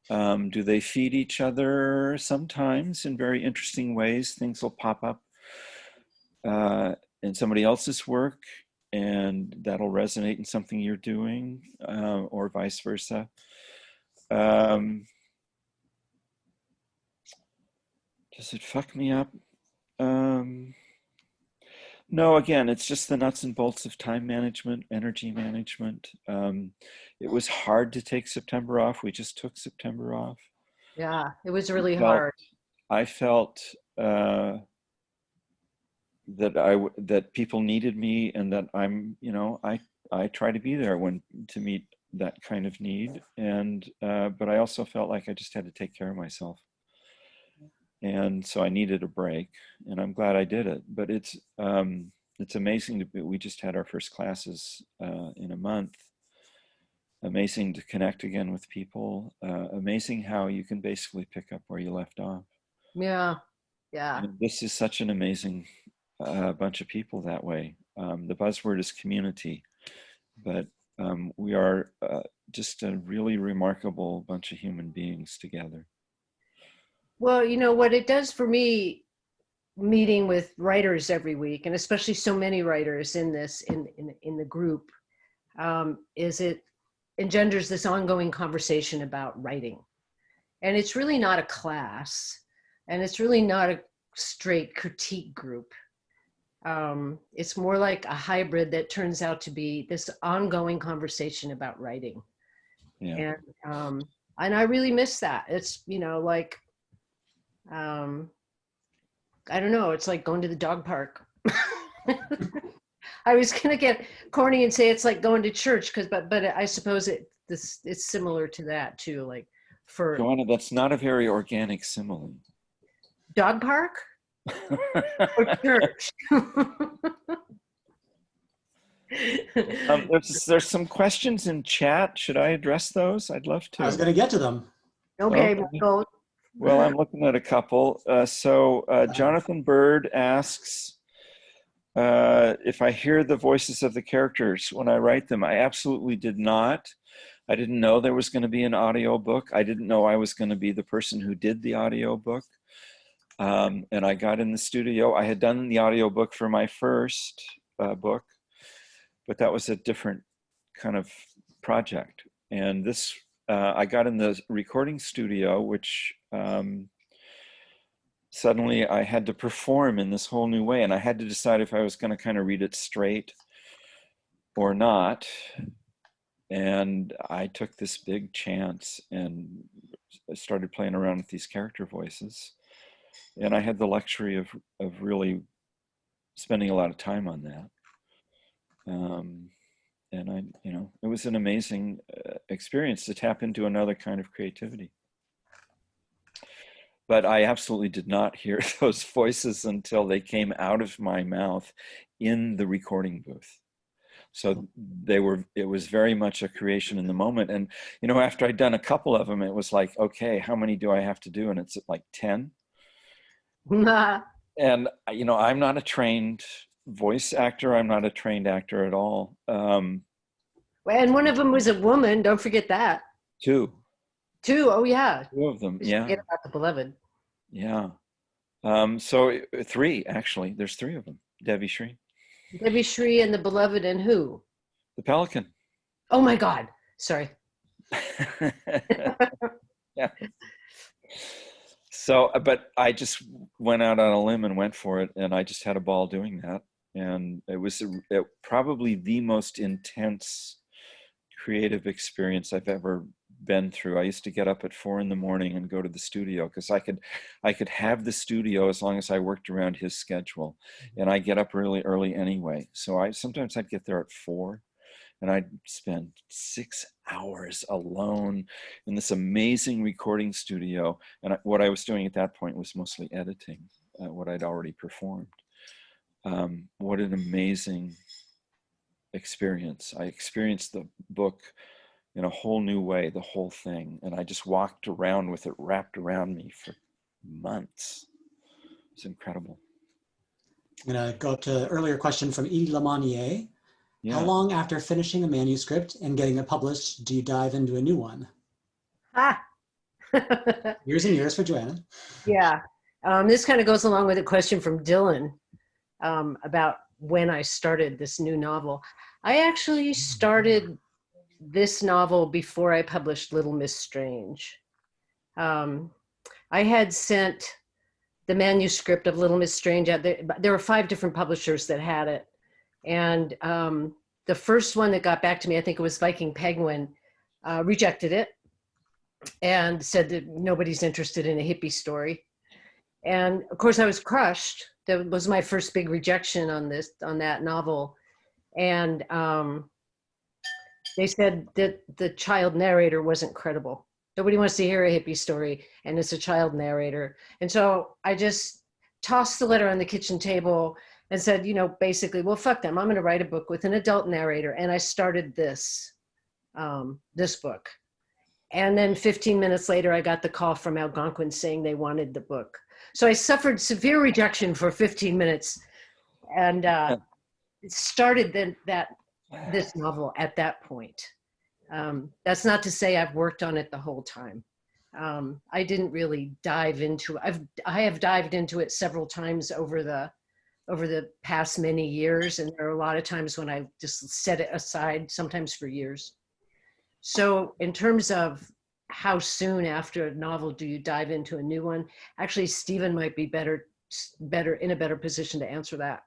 Do they feed each other? Sometimes in very interesting ways. Things will pop up in somebody else's work, and that'll resonate in something you're doing, or vice versa. Does it fuck me up? No, again, it's just the nuts and bolts of time management, energy management. It was hard to take September off. We just took September off.
Yeah, it was really hard.
I felt that people needed me, and that I try to be there to meet that kind of need. And but I also felt like I just had to take care of myself. And so I needed a break, and I'm glad I did it. But it's amazing we just had our first classes in a month. Amazing to connect again with people. Amazing how you can basically pick up where you left off.
Yeah, yeah.
And this is such an amazing bunch of people that way. The buzzword is community, but we are just a really remarkable bunch of human beings together.
Well, you know what it does for me, meeting with writers every week, and especially so many writers in the group, is it engenders this ongoing conversation about writing. And it's really not a class, and it's really not a straight critique group. It's more like a hybrid that turns out to be this ongoing conversation about writing.
Yeah.
And I really miss that. It's, like, I don't know, it's like going to the dog park. I was gonna get corny and say it's like going to church, but I suppose it's similar to that too. Like for
Joanna, that's not a very organic simile.
Dog park or church?
There's some questions in chat. Should I address those? I'd love to.
I was going to get to them.
Okay, Michael.
Well, I'm looking at a couple. Jonathan Bird asks if I hear the voices of the characters when I write them. I absolutely did not. I didn't know there was going to be an audio book. I didn't know I was going to be the person who did the audio book. And I got in the studio. I had done the audio book for my first book, but that was a different kind of project. And this, I got in the recording studio, which suddenly I had to perform in this whole new way. And I had to decide if I was going to kind of read it straight or not. And I took this big chance and I started playing around with these character voices. And I had the luxury of really spending a lot of time on that. And it was an amazing experience to tap into another kind of creativity. But I absolutely did not hear those voices until they came out of my mouth in the recording booth. So it was very much a creation in the moment. And, after I'd done a couple of them, it was like, okay, how many do I have to do? And it's like 10. And, I'm not a trained voice actor. I'm not a trained actor at all.
And one of them was a woman. Don't forget that.
Two.
Oh yeah.
Two of them. Yeah.
Forget about the beloved.
Yeah. So 3, actually. There's 3 of them. Debbie Shree.
Debbie Shree and the beloved, and who?
The Pelican.
Oh my God. Sorry.
Yeah. So, but I just went out on a limb and went for it, and I just had a ball doing that. And it was probably the most intense creative experience I've ever been through. I used to get up at 4 a.m. and go to the studio because I could have the studio as long as I worked around his schedule, and I get up really early anyway. So sometimes I'd get there at 4, and I'd spend 6 hours alone in this amazing recording studio. And what I was doing at that point was mostly editing what I'd already performed. What an amazing experience. I experienced the book in a whole new way, the whole thing. And I just walked around with it wrapped around me for months. It's incredible.
I'm going to go up to an earlier question from E. Lamonier.
Yeah.
How long after finishing a manuscript and getting it published do you dive into a new one? Years and years for Joanna.
Yeah. This kind of goes along with a question from Dylan about when I started this new novel. I actually started this novel before I published Little Miss Strange. I had sent the manuscript of Little Miss Strange out there. There were 5 different publishers that had it. And the first one that got back to me, I think it was Viking Penguin, rejected it and said that nobody's interested in a hippie story. And of course I was crushed. That was my first big rejection on that novel. And they said that the child narrator wasn't credible. Nobody wants to hear a hippie story, and it's a child narrator. And so I just tossed the letter on the kitchen table and said, basically, well, fuck them. I'm going to write a book with an adult narrator. And I started this book. And then 15 minutes later, I got the call from Algonquin saying they wanted the book. So I suffered severe rejection for 15 minutes, and it started this novel at that point. That's not to say I've worked on it the whole time. I didn't really dive into it. I have dived into it several times over the past many years, and there are a lot of times when I just set it aside, sometimes for years. So in terms of how soon after a novel do you dive into a new one, actually Stevan might be better in a better position to answer that.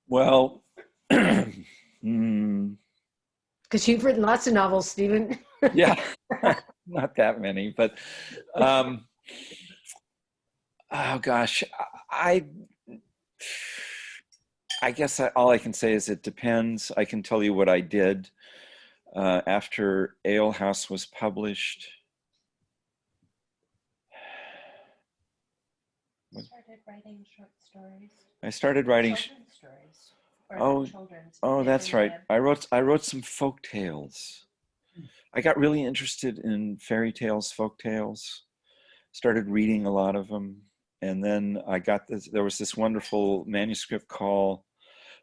Well,
because you've written lots of novels, Stevan.
Yeah, not that many, but oh gosh, I guess all I can say is it depends. I can tell you what I did after Ale House was published.
I started writing short stories.
I started writing
Children's stories.
Oh, that's right. I wrote some folk tales. I got really interested in fairy tales, folk tales. Started reading a lot of them, and then I got this. There was this wonderful manuscript call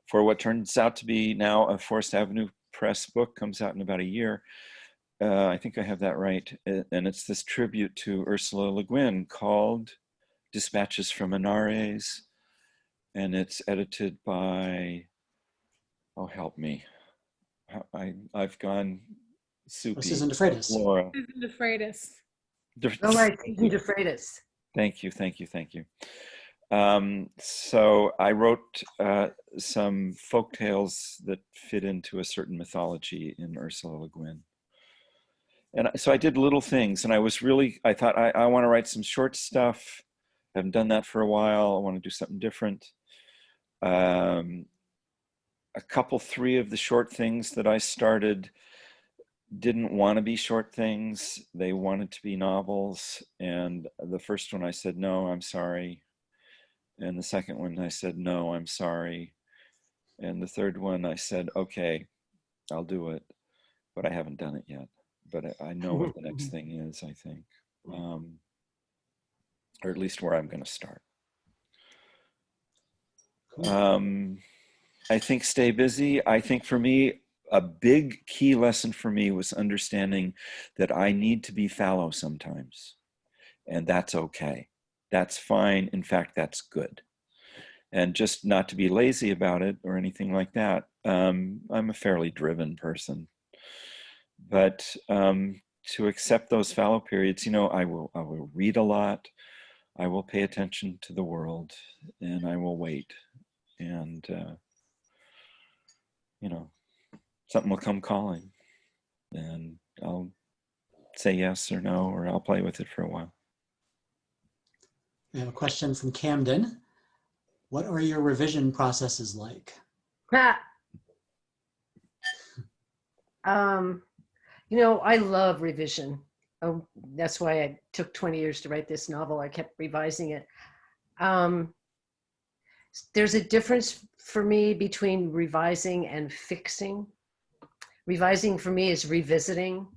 for what turns out to be now a Forest Avenue Press book. Comes out in about a year. I think I have that right, and it's this tribute to Ursula Le Guin called "Dispatches from Anares," and it's edited by. Oh, help me. I've gone soupy.
Susan DeFreitas.
Laura.
Susan DeFreitas.
Oh, right, Susan DeFreitas.
Thank you. So I wrote some folk tales that fit into a certain mythology in Ursula Le Guin. And so I did little things, and I thought I want to write some short stuff. I haven't done that for a while. I want to do something different. Three of the short things that I started didn't want to be short things. They wanted to be novels. And the first one I said, no, I'm sorry. And the second one I said, no, I'm sorry. And the third one I said, okay, I'll do it. But I haven't done it yet. But I know what the next thing is, I think. Or at least where I'm going to start. I think stay busy. I think for me, a big key lesson for me was understanding that I need to be fallow sometimes. And that's okay. That's fine. In fact, that's good. And just not to be lazy about it or anything like that. I'm a fairly driven person. But to accept those fallow periods, I will read a lot. I will pay attention to the world, and I will wait. And something will come calling, and I'll say yes or no, or I'll play with it for a while.
We have a question from Camden. What are your revision processes like?
I love revision. Oh, that's why I took 20 years to write this novel. I kept revising it. There's a difference for me between revising and fixing. Revising for me is revisiting.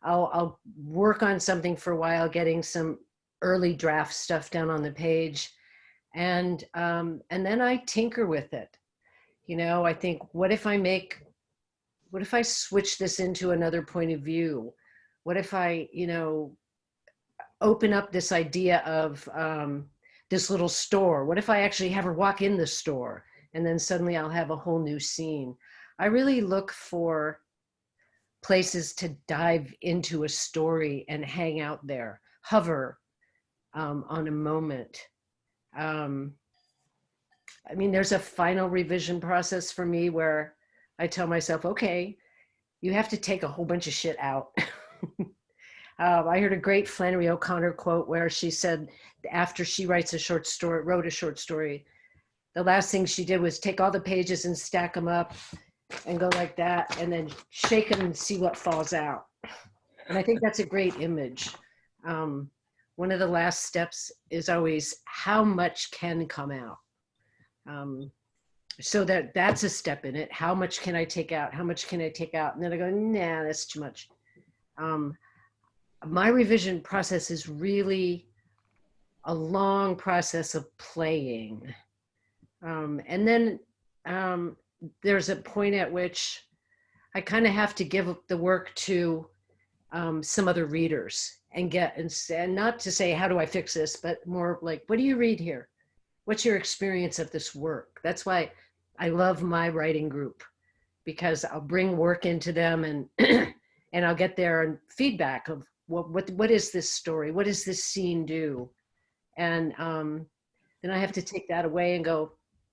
I'll work on something for a while, getting some early draft stuff down on the page, and then I tinker with it. I think, what if I switch this into another point of view? What if I, open up this idea of this little store? What if I actually have her walk in the store and then suddenly I'll have a whole new scene? I really look for places to dive into a story and hang out there, hover on a moment. I mean, there's a final revision process for me where I tell myself, okay, you have to take a whole bunch of shit out. I heard a great Flannery O'Connor quote where she said after she wrote a short story, the last thing she did was take all the pages and stack them up and go like that and then shake them and see what falls out. And I think that's a great image. One of the last steps is always how much can come out. So that's a step in it. How much can I take out? How much can I take out? And then I go, nah, that's too much. My revision process is really a long process of playing. And then there's a point at which I kind of have to give the work to some other readers and not to say, how do I fix this, but more like, what do you read here? What's your experience of this work? That's why I love my writing group, because I'll bring work into them and and I'll get their feedback of what is this story? What does this scene do? And then I have to take that away and go,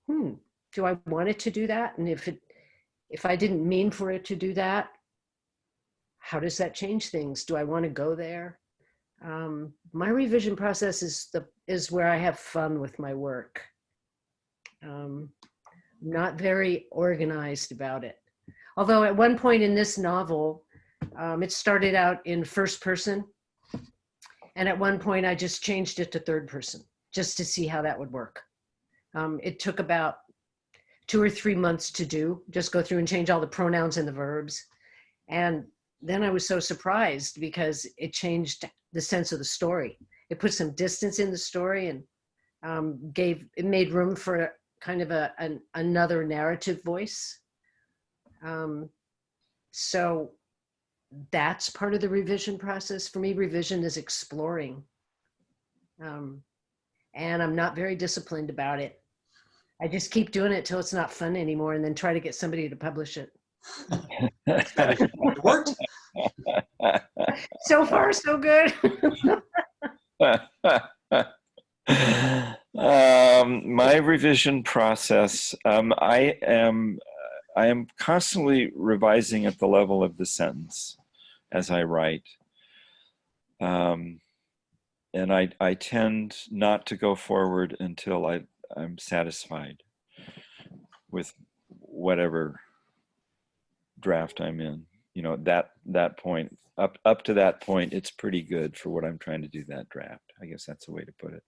do I want it to do that? And if I didn't mean for it to do that, how does that change things? Do I want to go there? My revision process is where I have fun with my work. Not very organized about it. Although at one point in this novel, it started out in first person. And at one point I just changed it to third person just to see how that would work. It took about 2 or 3 months to do, just go through and change all the pronouns and the verbs. And then I was so surprised because it changed the sense of the story. It put some distance in the story and it made room for kind of another narrative voice. So that's part of the revision process. For me, revision is exploring. And I'm not very disciplined about it. I just keep doing it till it's not fun anymore and then try to get somebody to publish it.
It worked.
So far, so good.
My revision process, I am constantly revising at the level of the sentence as I write. And I tend not to go forward until I'm satisfied with whatever draft I'm in. You know, that point, up to that point, it's pretty good for what I'm trying to do that draft. I guess that's a way to put it.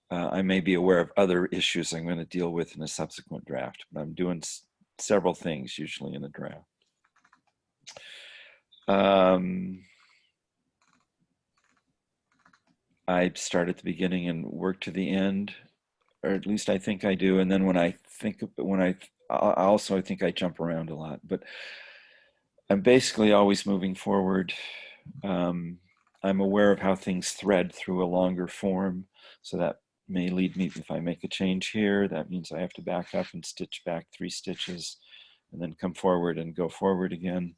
I may be aware of other issues I'm going to deal with in a subsequent draft, but I'm doing several things usually in a draft. I start at the beginning and work to the end, or at least I think I do. And then I think I jump around a lot, but I'm basically always moving forward. I'm aware of how things thread through a longer form, so that may lead me, if I make a change here, that means I have to back up and stitch back 3 stitches and then come forward and go forward again.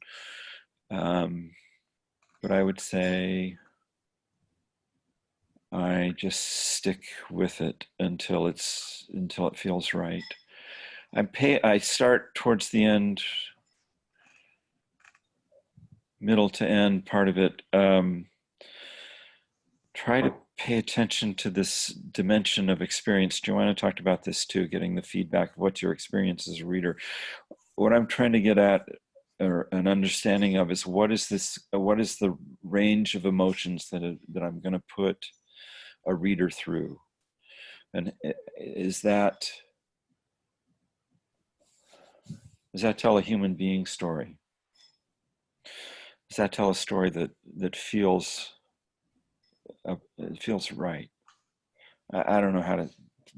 But I would say I just stick with it until it feels right. I start towards the end, middle to end part of it. Try to pay attention to this dimension of experience. Joanna talked about this too, getting the feedback of what's your experience as a reader. What I'm trying to get at, or an understanding of, is what is the range of emotions that I'm going to put a reader through, and does that tell a human being story? Does that tell a story that feels right? I don't know how to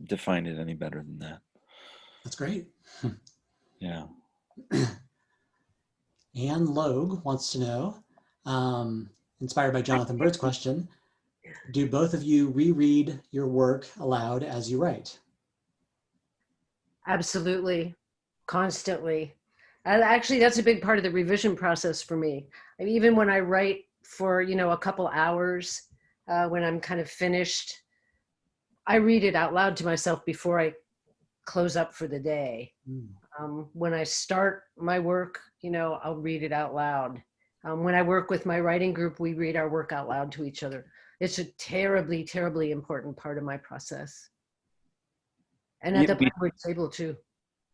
define it any better than that.
That's great.
Yeah.
Ann Logue wants to know, inspired by Jonathan Bird's question, Do both of you reread your work aloud as you write?
Absolutely, constantly. And actually, that's a big part of the revision process for me. I mean, even when I write for, a couple hours, when I'm kind of finished, I read it out loud to myself before I close up for the day. When I start my work, I'll read it out loud. When I work with my writing group, we read our work out loud to each other. It's a terribly, terribly important part of my process. And at the library table too.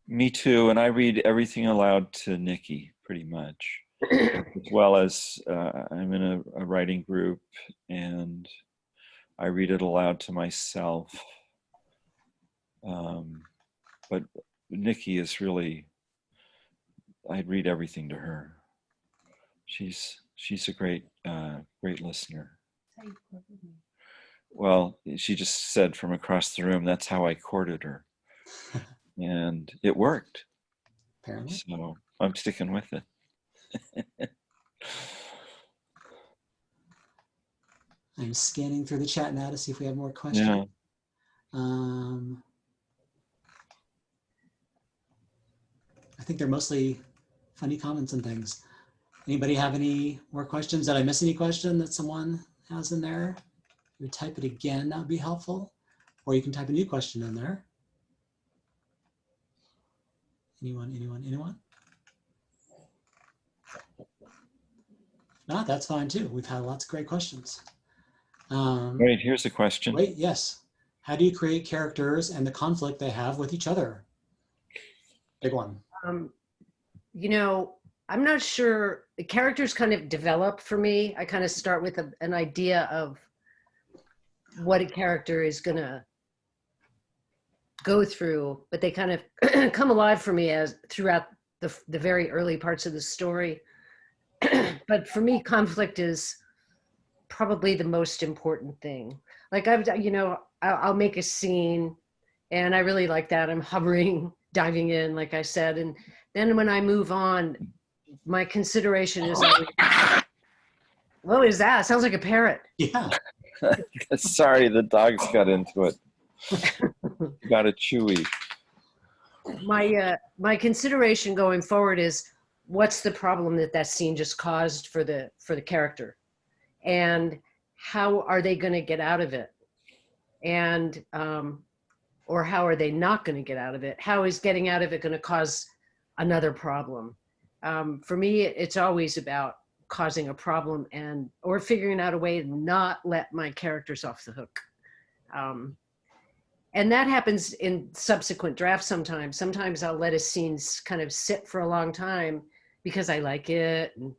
Me too, and I read everything aloud to Nikki pretty much, as well as I'm in a writing group, and I read it aloud to myself. But Nikki is really, I read everything to her. She's a great listener. Well, she just said from across the room, that's how I courted her. And it worked.
Apparently.
So I'm sticking with it.
I'm scanning through the chat now to see if we have more questions.
Yeah.
I think they're mostly funny comments and things. Anybody have any more questions? Did I miss any question that someone has in there? If you type it again, that would be helpful. Or you can type a new question in there. Anyone? No, that's fine too. We've had lots of great questions.
Wait, here's a question.
Wait, yes. How do you create characters and the conflict they have with each other? Big one.
I'm not sure. The characters kind of develop for me. I kind of start with an idea of what a character is going to go through, but they kind of come alive for me as throughout the very early parts of the story. But for me, conflict is probably the most important thing. Like I'll make a scene and I really like that. I'm hovering, diving in, like I said. And then when I move on, my consideration is, what is that? It sounds like a parrot.
Yeah.
Sorry, the dogs got into it. Got a chewy.
My consideration going forward is, what's the problem that scene just caused for the character, and how are they going to get out of it, and or how are they not going to get out of it? How is getting out of it going to cause another problem? For me, it's always about causing a problem or figuring out a way to not let my characters off the hook. And that happens in subsequent drafts sometimes. Sometimes I'll let a scene kind of sit for a long time because I like it, and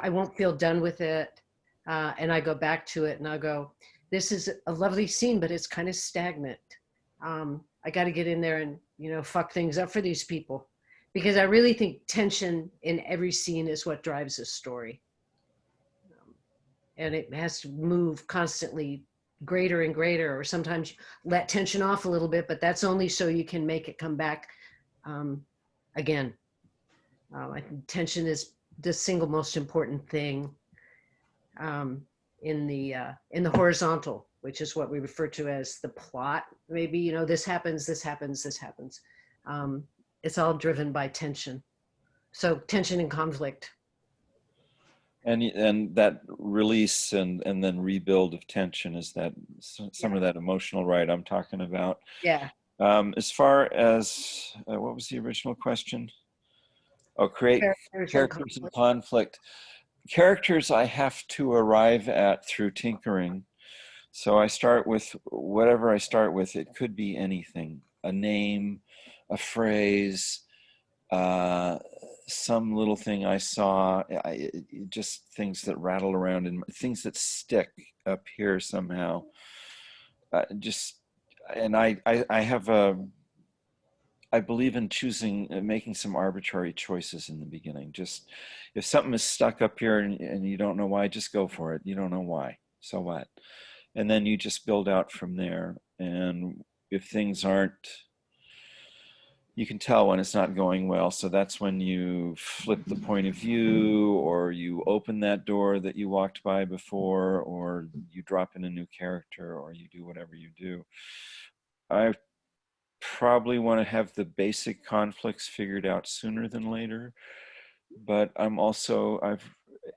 I won't feel done with it. And I go back to it and I'll go, this is a lovely scene, but it's kind of stagnant. I got to get in there and, fuck things up for these people, because I really think tension in every scene is what drives a story. And it has to move constantly greater and greater, or sometimes let tension off a little bit, but that's only so you can make it come back again. I think tension is the single most important thing in the horizontal, which is what we refer to as the plot. Maybe, this happens, this happens, this happens. It's all driven by tension. So tension and conflict.
And that release and then rebuild of tension is that some of that emotional right I'm talking about.
Yeah.
As far as what was the original question? Oh, create characters in conflict. Characters I have to arrive at through tinkering. So I start with whatever I start with. It could be anything: a name, a phrase, some little thing I saw, just things that rattle around and things that stick up here somehow. I believe in making some arbitrary choices in the beginning. Just if something is stuck up here and you don't know why, just go for it. You don't know why, so what? And then you just build out from there. And if things aren't, you can tell when it's not going well. So that's when you flip the point of view, or you open that door that you walked by before, or you drop in a new character, or you do whatever you do. I probably want to have the basic conflicts figured out sooner than later, but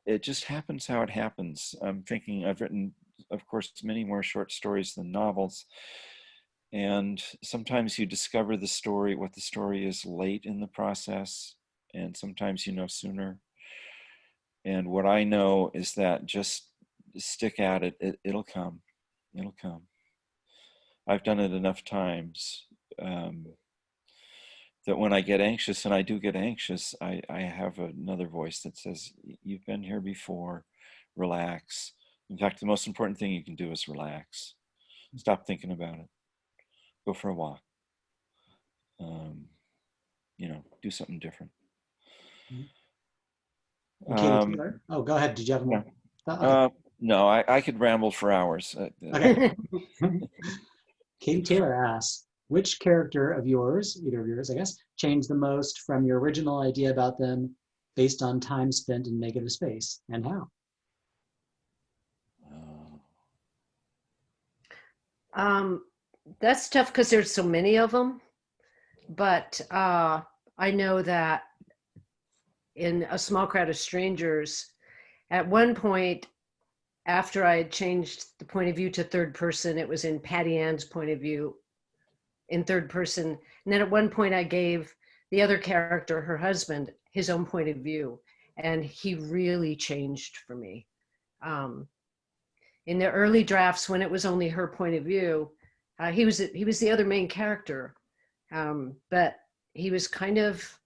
it just happens how it happens. I'm thinking I've written, of course, many more short stories than novels. And sometimes you discover what the story is late in the process, and sometimes you know sooner. And what I know is that just stick at it. It'll come. It'll come. I've done it enough times that when I get anxious, and I do get anxious, I have another voice that says, you've been here before, relax. In fact, the most important thing you can do is relax. Stop thinking about it. Go for a walk. Do something different.
Katie Taylor. Oh, go ahead. Did you have more?
Okay. No, I could ramble for hours.
Okay. Katie Taylor asks, which character of yours, either of yours, I guess, changed the most from your original idea about them based on time spent in negative space, and how?
That's tough because there's so many of them. But I know that in A Small Crowd of Strangers, at one point, after I had changed the point of view to third person, it was in Pattianne's point of view in third person. And then at one point I gave the other character, her husband, his own point of view. And he really changed for me. In the early drafts, when it was only her point of view, he was the other main character. But he was kind of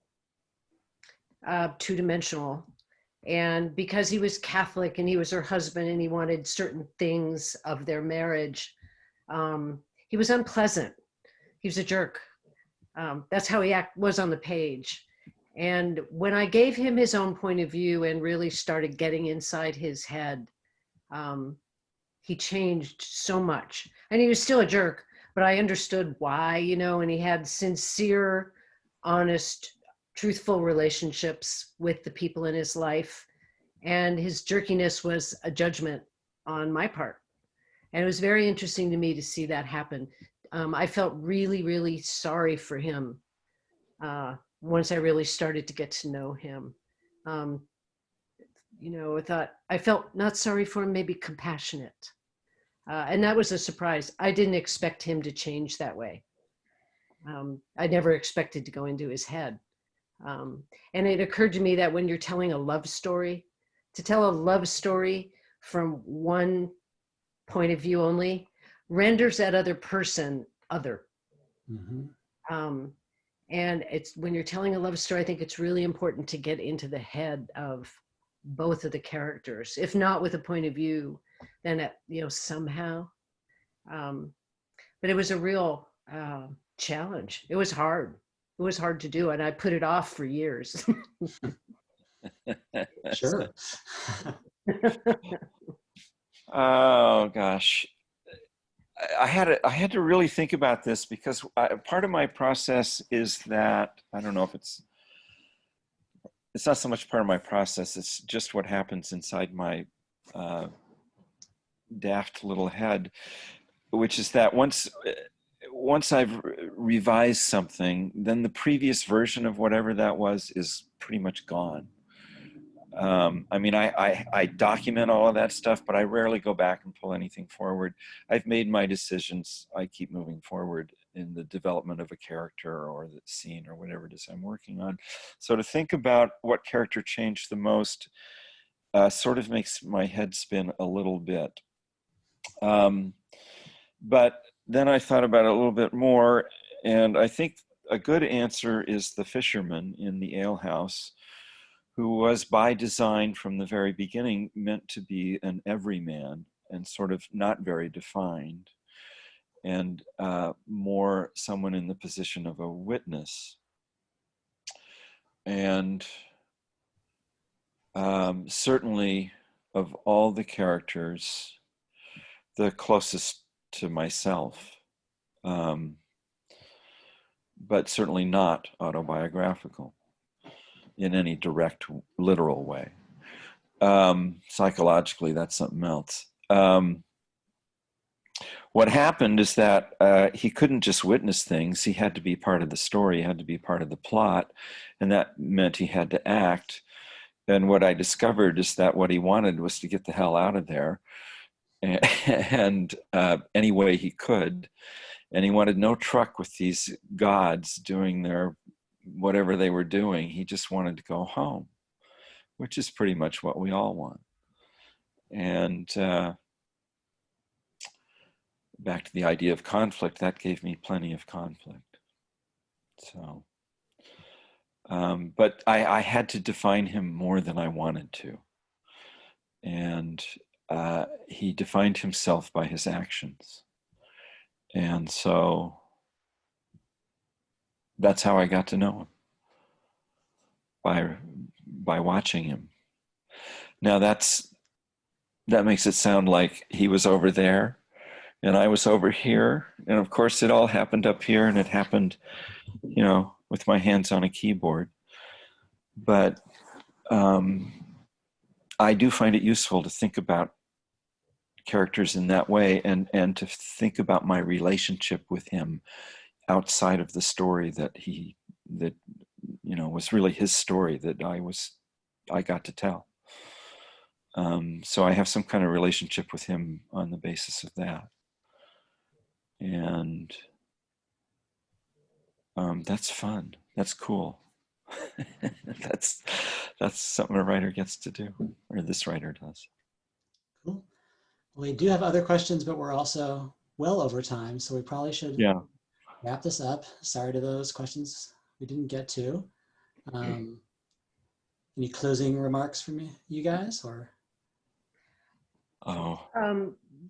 two-dimensional. And because he was Catholic and he was her husband and he wanted certain things of their marriage, he was unpleasant. He was a jerk. That's how he was on the page. And when I gave him his own point of view and really started getting inside his head, he changed so much. And he was still a jerk, but I understood why, and he had sincere, honest, truthful relationships with the people in his life. And his jerkiness was a judgment on my part. And it was very interesting to me to see that happen. I felt really, really sorry for him once I really started to get to know him. I felt not sorry for him, maybe compassionate. And that was a surprise. I didn't expect him to change that way. I never expected to go into his head. And it occurred to me that when you're telling a love story, to tell a love story from one point of view only renders that other person other. Mm-hmm. And it's when you're telling a love story, I think it's really important to get into the head of both of the characters. If not with a point of view, then somehow. But it was a real challenge. It was hard. It was hard to do, and I put it off for years.
Sure.
Oh gosh, I had to really think about this because part of my process is that I don't know if it's not so much part of my process. It's just what happens inside my daft little head, which is that once I've revised something, then the previous version of whatever that was is pretty much gone. I document all of that stuff, but I rarely go back and pull anything forward. I've made my decisions. I keep moving forward in the development of a character or the scene or whatever it is I'm working on. So to think about what character changed the most sort of makes my head spin a little bit. But then I thought about it a little bit more, and I think a good answer is the fisherman in the alehouse, who was by design from the very beginning meant to be an everyman and sort of not very defined, and more someone in the position of a witness. And certainly of all the characters, the closest to myself. but certainly not autobiographical in any direct, literal way. Psychologically, that's something else. What happened is that he couldn't just witness things. He had to be part of the story. He had to be part of the plot. And that meant he had to act. And what I discovered is that what he wanted was to get the hell out of there and any way he could. And he wanted no truck with these gods doing their whatever they were doing. He just wanted to go home, which is pretty much what we all want. And back to the idea of conflict, that gave me plenty of conflict. So, but I had to define him more than I wanted to. And he defined himself by his actions. And so that's how I got to know him, by watching him. Now that makes it sound like he was over there and I was over here. And of course it all happened up here, and it happened, you know, with my hands on a keyboard. But I do find it useful to think about characters in that way, and to think about my relationship with him outside of the story that you know was really his story that I got to tell. So I have some kind of relationship with him on the basis of that. And that's fun. That's cool. That's something a writer gets to do, or this writer does.
Cool. Well, we do have other questions, but we're also well over time, so we probably should wrap this up. Sorry to those questions we didn't get to. Any closing remarks from you guys, or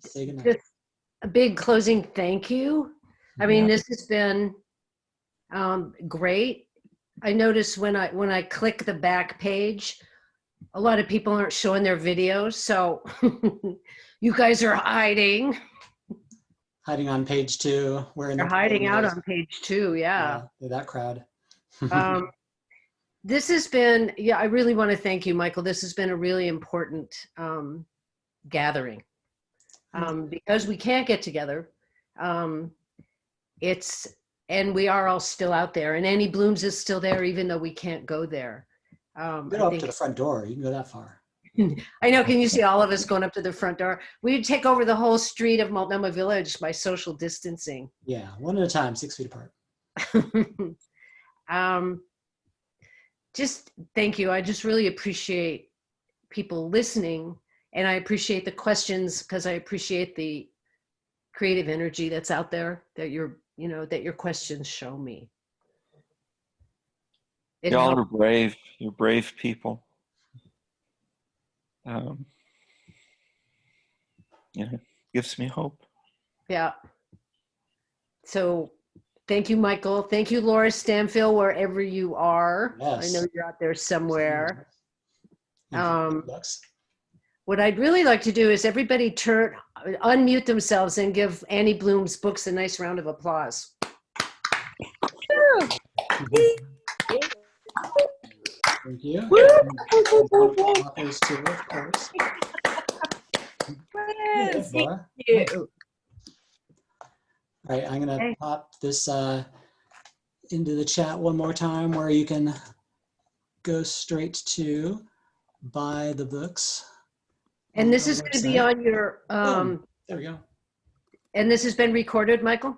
say goodnight?
Just a big closing thank you. I mean, this has been great. I noticed when I click the back page, a lot of people aren't showing their videos, so you guys are hiding.
Hiding on page 2.
They're hiding out on page 2, yeah.
They're that crowd.
This has been, I really want to thank you, Michael. This has been a really important gathering. Because we can't get together, and we are all still out there, and Annie Blooms is still there, even though we can't go there.
Go up to the front door. You can go that far.
I know. Can you see all of us going up to the front door? We'd take over the whole street of Multnomah Village by social distancing.
Yeah, one at a time, 6 feet apart.
Just thank you. I just really appreciate people listening, and I appreciate the questions, because I appreciate the creative energy that's out there that that your questions show me.
Y'all are brave. You're brave people. It gives me hope.
Yeah. So thank you, Michael. Thank you, Laura Stanfield, wherever you are.
Yes.
I know you're out there somewhere. What I'd really like to do is everybody unmute themselves and give Annie Bloom's books a nice round of applause.
Thank you. Authors too, of course.
Yes,
Thank
you.
All right, I'm gonna pop this into the chat one more time, where you can go straight to buy the books.
And this is going to be on your
there we go.
And this has been recorded, Michael?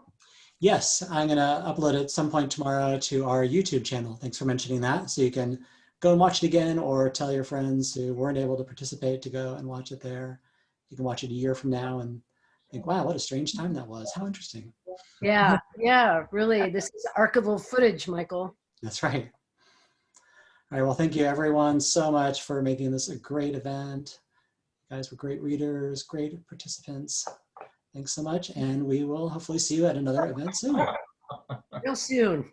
Yes, I'm gonna upload it at some point tomorrow to our YouTube channel. Thanks for mentioning that. So you can go and watch it again, or tell your friends who weren't able to participate to go and watch it there. You can watch it a year from now and think, wow, what a strange time that was. How interesting.
Yeah, really. This is archival footage, Michael.
That's right. All right, well, thank you everyone so much for making this a great event. You guys were great readers, great participants. Thanks so much, and we will hopefully see you at another event soon.
Real soon.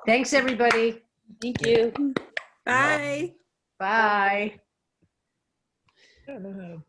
Thanks, everybody.
Thank you.
Bye.
Bye.
I don't know how to